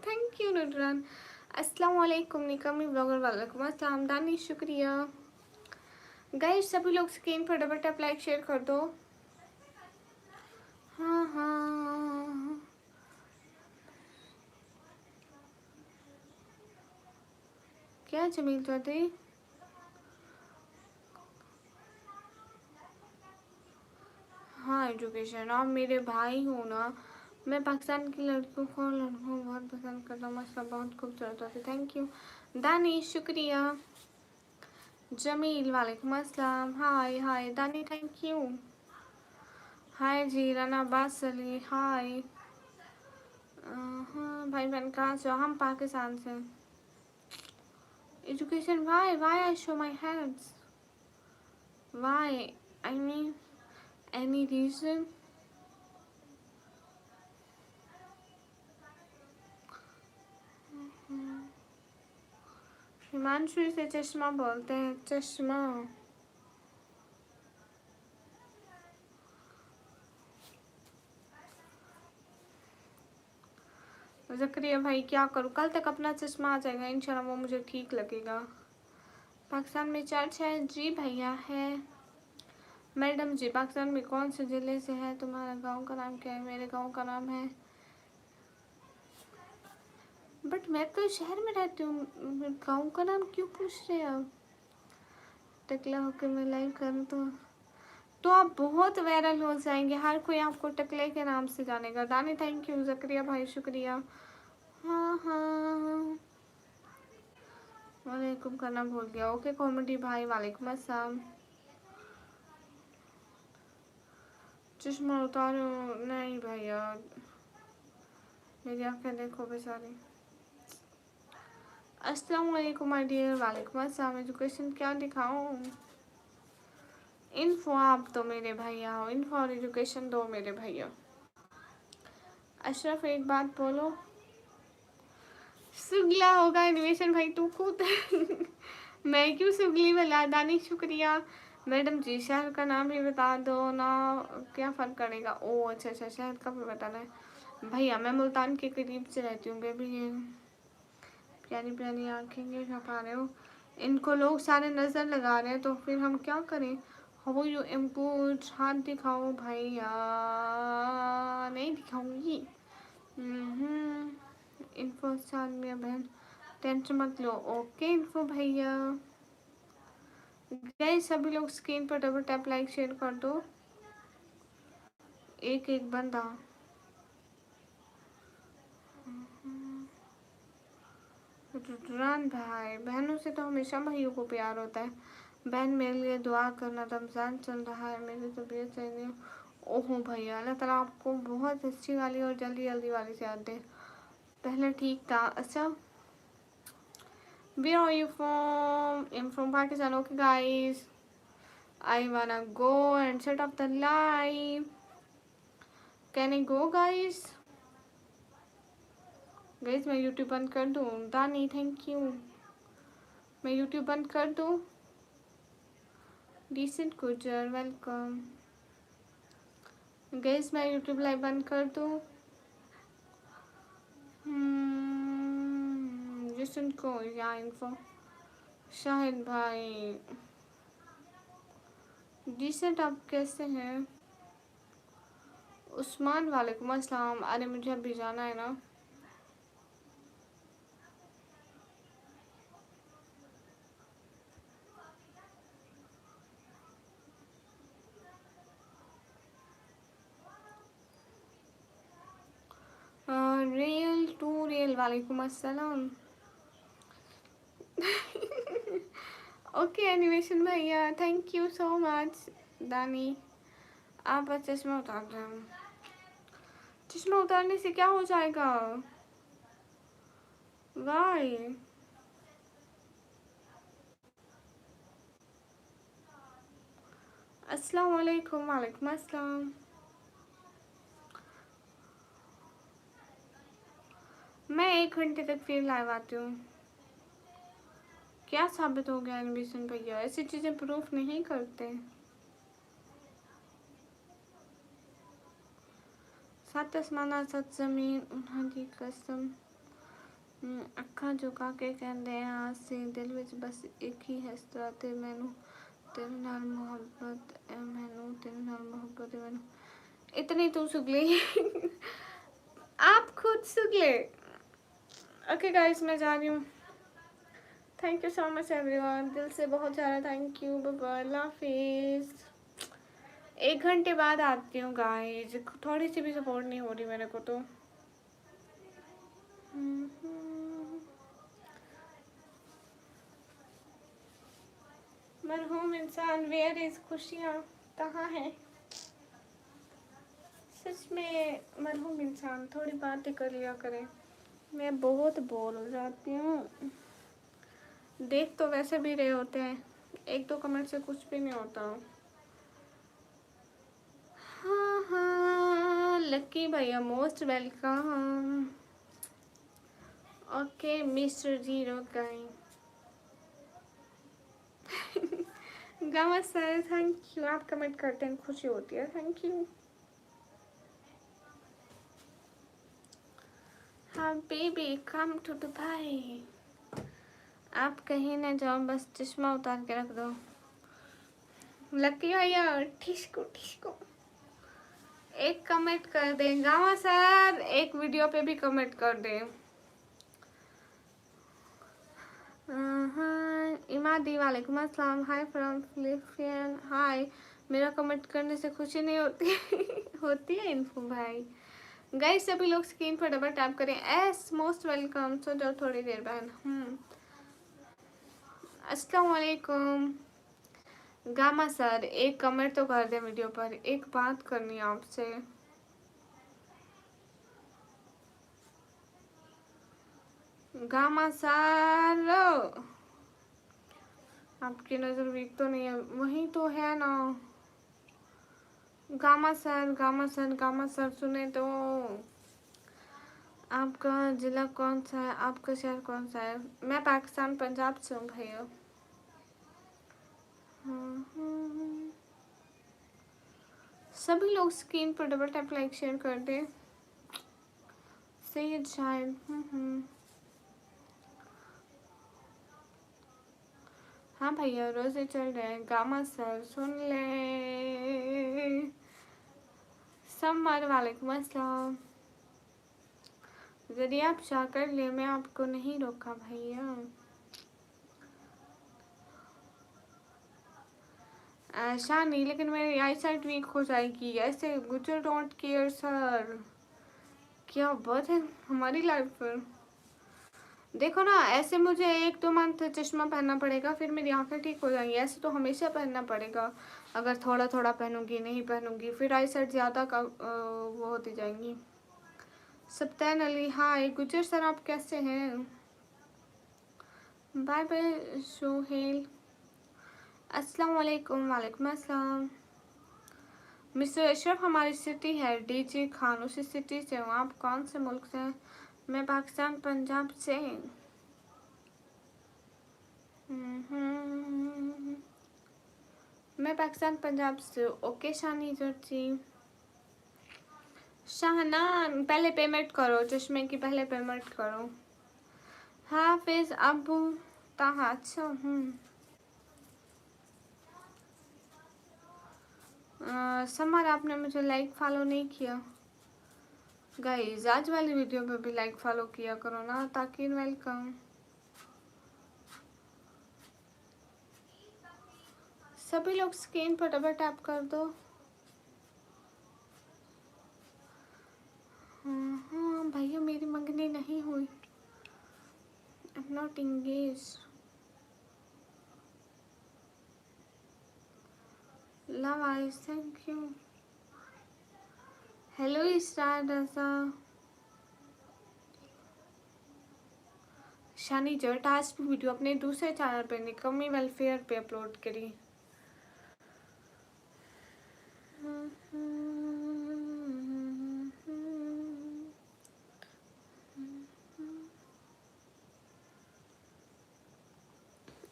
Thank you Nurran. अस्सलाम वालेकुम निकमी ब्लॉगर वालेकुम अस्सलाम। दानी शुक्रिया। गाइस सभी लोग स्क्रीन पर डबल टैप लाइक शेयर कर दो। हाँ हाँ क्या जमील चौधरी? हाँ एजुकेशन, आप मेरे भाई हो ना। मैं पाकिस्तान की लड़कियों को बहुत पसंद करता हूँ, मसला बहुत खूबसूरत होती। थैंक यू दानी शुक्रिया। जमील वालेकुम अस्सलाम। Hi hi Dani thank you. Hi ji Rana Abbas Ali hi. हाँ भाई बहन कहाँ से हो? हम पाकिस्तान से। Education why I show my hands? Why I mean any reason? Himanshu से चश्मा बोलते हैं, चश्मा। ज़करिया भाई क्या करूँ, कल तक अपना चश्मा आ जाएगा इंशाल्लाह, वो मुझे ठीक लगेगा। पाकिस्तान में चर्च है जी भैया है। मैडम जी पाकिस्तान में कौन से ज़िले से है? तुम्हारा गांव का नाम क्या है? मेरे गांव का नाम है, बट मैं तो शहर में रहती हूँ, गांव का नाम क्यों पूछ रहे हैं आप? टकला होकर मैं लाइव करूँ तो आप बहुत वायरल हो जाएंगे, हर कोई आपको टकले के नाम से जानेगा। दानी थैंक यू। ज़करिया भाई शुक्रिया। हाँ हाँ वालेकुम करना भूल गया। ओके कॉमेडी भाई वालेकुम अस्सलाम। चश्मा उतारो नहीं भैया, मेरी आंखें देखो बेचारी। अस्सलाम वालेकुम माय डियर। वालेकुम अस्सलाम। एजुकेशन क्या दिखाऊं? इन्फो आप तो मेरे भैया हो, इन्फो और एजुकेशन दो मेरे भैया। अशरफ एक बात बोलो। सुगला होगा एनिमेशन भाई तू खुद। मैं क्यों सुगली वाला? दानी शुक्रिया। मैडम जी शहर का नाम भी बता दो ना, क्या फ़र्क पड़ेगा? ओ अच्छा अच्छा शहर का भी बताना है भैया। मैं मुल्तान के करीब से रहती हूँ बेबी। ये प्यारी प्यारी आँखें ये छपा रहे हो, इनको लोग सारे नज़र लगा रहे हैं, तो फिर हम क्या करें? How you import? हाथ दिखाओ भैया। नहीं दिखाऊंगी। इन्फो सालमिया बहन टेंशन मत लो। ओके इन्फो भैया। गाइस सभी लोग स्क्रीन पर डबल टैप लाइक शेयर कर दो। एक एक बंदा। रुद्रान भाई बहनों से तो हमेशा भाइयों को प्यार होता है। बहन मेरे लिए दुआ करना, रमज़ान चल रहा है, मेरी तबीयत सही नहीं। ओहो भैया अल्लाह ताला आपको बहुत अच्छी वाली और जल्दी जल्दी वाली से याद दे। पहले ठीक था। अच्छा where are you from? I'm from Pakistan. Okay guys, I wanna go and shut off the live. Can I go guys? Guys मैं यूट्यूब बंद कर दूँ? दानी थैंक यू। मैं यूट्यूब बंद कर दूँ? डिसेंट गुजर वेलकम। गाइज मैं यूट्यूब लाइव बंद कर दूँ? डिसेंट को या इन्फो शाहिद भाई। डिसेंट आप कैसे हैं? उस्मान वालेकुम अस्सलाम। अरे मुझे अभी जाना है ना। रियल टू रियल वालेकुम अस्सलाम। ओके एनिमेशन भैया थैंक यू सो मच। दानी आप बस चश्मा उतार रहे हो। चश्मा उतारने से क्या हो जाएगा? वाई अस्सलाम वालेकुम। वालेकुम अस्सलाम। मैं 1 घंटे तक फिर लाइव आती हूँ। क्या साबित हो गया एनिमेशन भैया? ऐसी चीजें प्रूफ नहीं करते। सात आसमाना सत जमीन उन्हां दी कसम। ਅੱਖਾਂ ਝੁਕਾ ਕੇ ਕਹਿੰਦੇ ਆ ਅਸੀਂ ਦਿਲ ਵਿੱਚ ਬਸ ਇੱਕ ਹੀ ਹਸਰਾ ਤੇ ਮੈਨੂੰ तेरे नाल मोहब्बत है, मैनू तेरे नाल मोहब्बत है मैनू। इतनी तू सुगले आप खुद सुगले। ओके गाइस मैं जा रही हूँ। Thank you so much everyone, दिल से बहुत ज़्यादा थैंक यू। बाय बाय, अल्लाह हाफिज़। 1 घंटे बाद आती हूँ गाइस, थोड़ी सी भी सपोर्ट नहीं हो रही मेरे को तो। मरहूम इंसान वेयर इज खुशियाँ कहाँ है? सच में मरहूम इंसान थोड़ी बातें कर लिया करे। मैं बहुत बोर हो जाती हूँ। देख तो वैसे भी रहे होते हैं, 1-2 कमेंट से कुछ भी नहीं होता। हाँ हाँ लक्की भैया most welcome. Okay mister zero guys. Gamma sir thank you, आप कमेंट करते हैं खुशी होती है, थैंक यू। हाँ बेबी कम टू दुबई। आप कहीं ना जाओ, बस चश्मा उतार के रख दो। लकी भैया ठिसको ठिसको एक कमेंट कर दें। गामा सर एक वीडियो पे भी कमेंट कर दें। इमादी वालेकुम अस्सलाम। Hi from Philippine. हाय। मेरा कमेंट करने से खुशी नहीं होती होती है इन्फो भाई। गाइस सभी लोग स्क्रीन पर डबल टैप करें। As most welcome. सो जाओ थोड़ी देर बहन। अस्सलाम वालेकुम। गामा सर एक कमेंट तो कर दे वीडियो पर, एक बात करनी है आपसे। गामा सर आपकी नजर वीक तो नहीं है? वही तो है ना। Gamma sir gamma sir gamma sir सुने तो। आपका जिला कौन सा है? आपका शहर कौन सा है? मैं पाकिस्तान पंजाब से हूँ भैया। सभी लोग स्क्रीन पर डबल टैप लाइक शेयर कर दे। सैयद शायद हाँ भैया रोजे चल रहे हैं। गामा सर सुन ले। समर वालेकुम अस्सलाम। यदि आप चाह कर ले, मैं आपको नहीं रोका भैया। ऐसा नहीं, लेकिन मेरी आई साइट वीक हो जाएगी ऐसे। गुजर डोंट केयर सर। क्या बात है हमारी लाइफ पर। देखो ना ऐसे मुझे 1-2 मंथ चश्मा पहनना पड़ेगा, फिर मेरी आंखें ठीक हो जाएंगी। ऐसे तो हमेशा पहनना पड़ेगा। अगर थोड़ा थोड़ा पहनूंगी नहीं पहनूंगी फिर आई साइट ज़्यादा का वो होती जाएंगी। सप्तान अली हाय। गुजर सर आप कैसे हैं? Bye bye Sohail. अस्सलाम वालेकुम। वालेकुम अस्सलाम। मिस्टर अशरफ हमारी सिटी है डीजे खान, उसी सिटी से हूँ। आप कौन से मुल्क से हैं? मैं पाकिस्तान पंजाब से। मैं पाकिस्तान पंजाब से। ओके शानी जी। शाहनान पहले पेमेंट करो, चश्मे की पहले पेमेंट करो। हाफिज अबू ताहा। अच्छा समर आपने मुझे लाइक फॉलो नहीं किया। गाइस आज वाली वीडियो पे भी लाइक फॉलो किया करो ना। ताकि वेलकम। सभी लोग स्क्रीन पर डबल टैप कर दो। हाँ भैया मेरी मंगनी नहीं हुई। I am not engage. Love eyes, thank you. Hello star रसा। शानी जट आज भी वीडियो अपने दूसरे चैनल पे नहीं, कमी वेलफेयर पे अपलोड करी।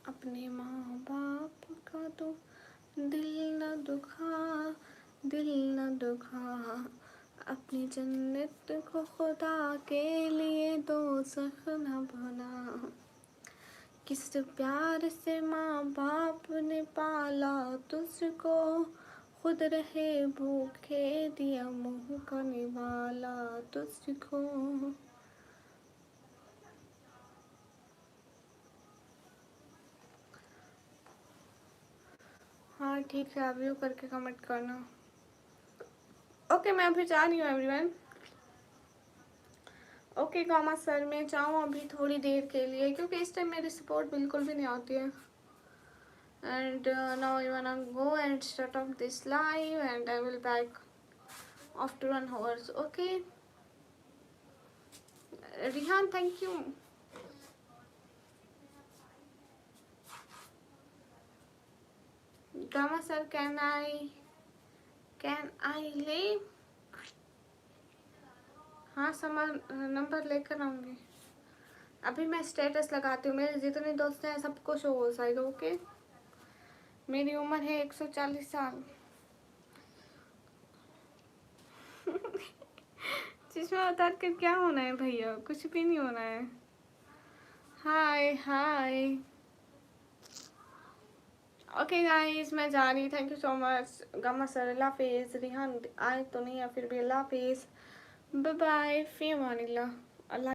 अपने माँ बाप का तो दिल न दुखा, दिल न दुखा, अपनी जन्नत को खुदा के लिए दोज़ख न बना। किस प्यार से माँ बाप ने पाला तुझको, खुद रहे भूखे दिया मुँह का निवाला तुझको। हाँ ठीक है, आप यू करके कमेंट करना। ओके मैं अभी जा रही हूँ एवरीवन। ओके गामा सर, मैं जाऊँ अभी थोड़ी देर के लिए, क्योंकि इस टाइम मेरी सपोर्ट बिल्कुल भी नहीं आती है। And now I wanna go and start off this live, and I will back after 1 hour. Okay, Rihan, thank you. Gama sir, can I leave? हाँ समर नंबर लेकर आऊँगी। अभी मैं स्टेटस लगाती हूँ, मेरे जितने दोस्त हैं सबको शो हो जाएगा। ओके, मेरी उम्र है 140 साल। चश्मा उतार कर क्या होना है भैया, कुछ भी नहीं होना है। हाय हाय। ओके गाइस, मैं जा रही। Thank you so much Gama sir. अल्लाह हाफिज़। रिहान आए तो नहीं है, फिर भी अल्लाह हाफिज़। बाय बाय, फी अमानिल्लाह। अल्लाह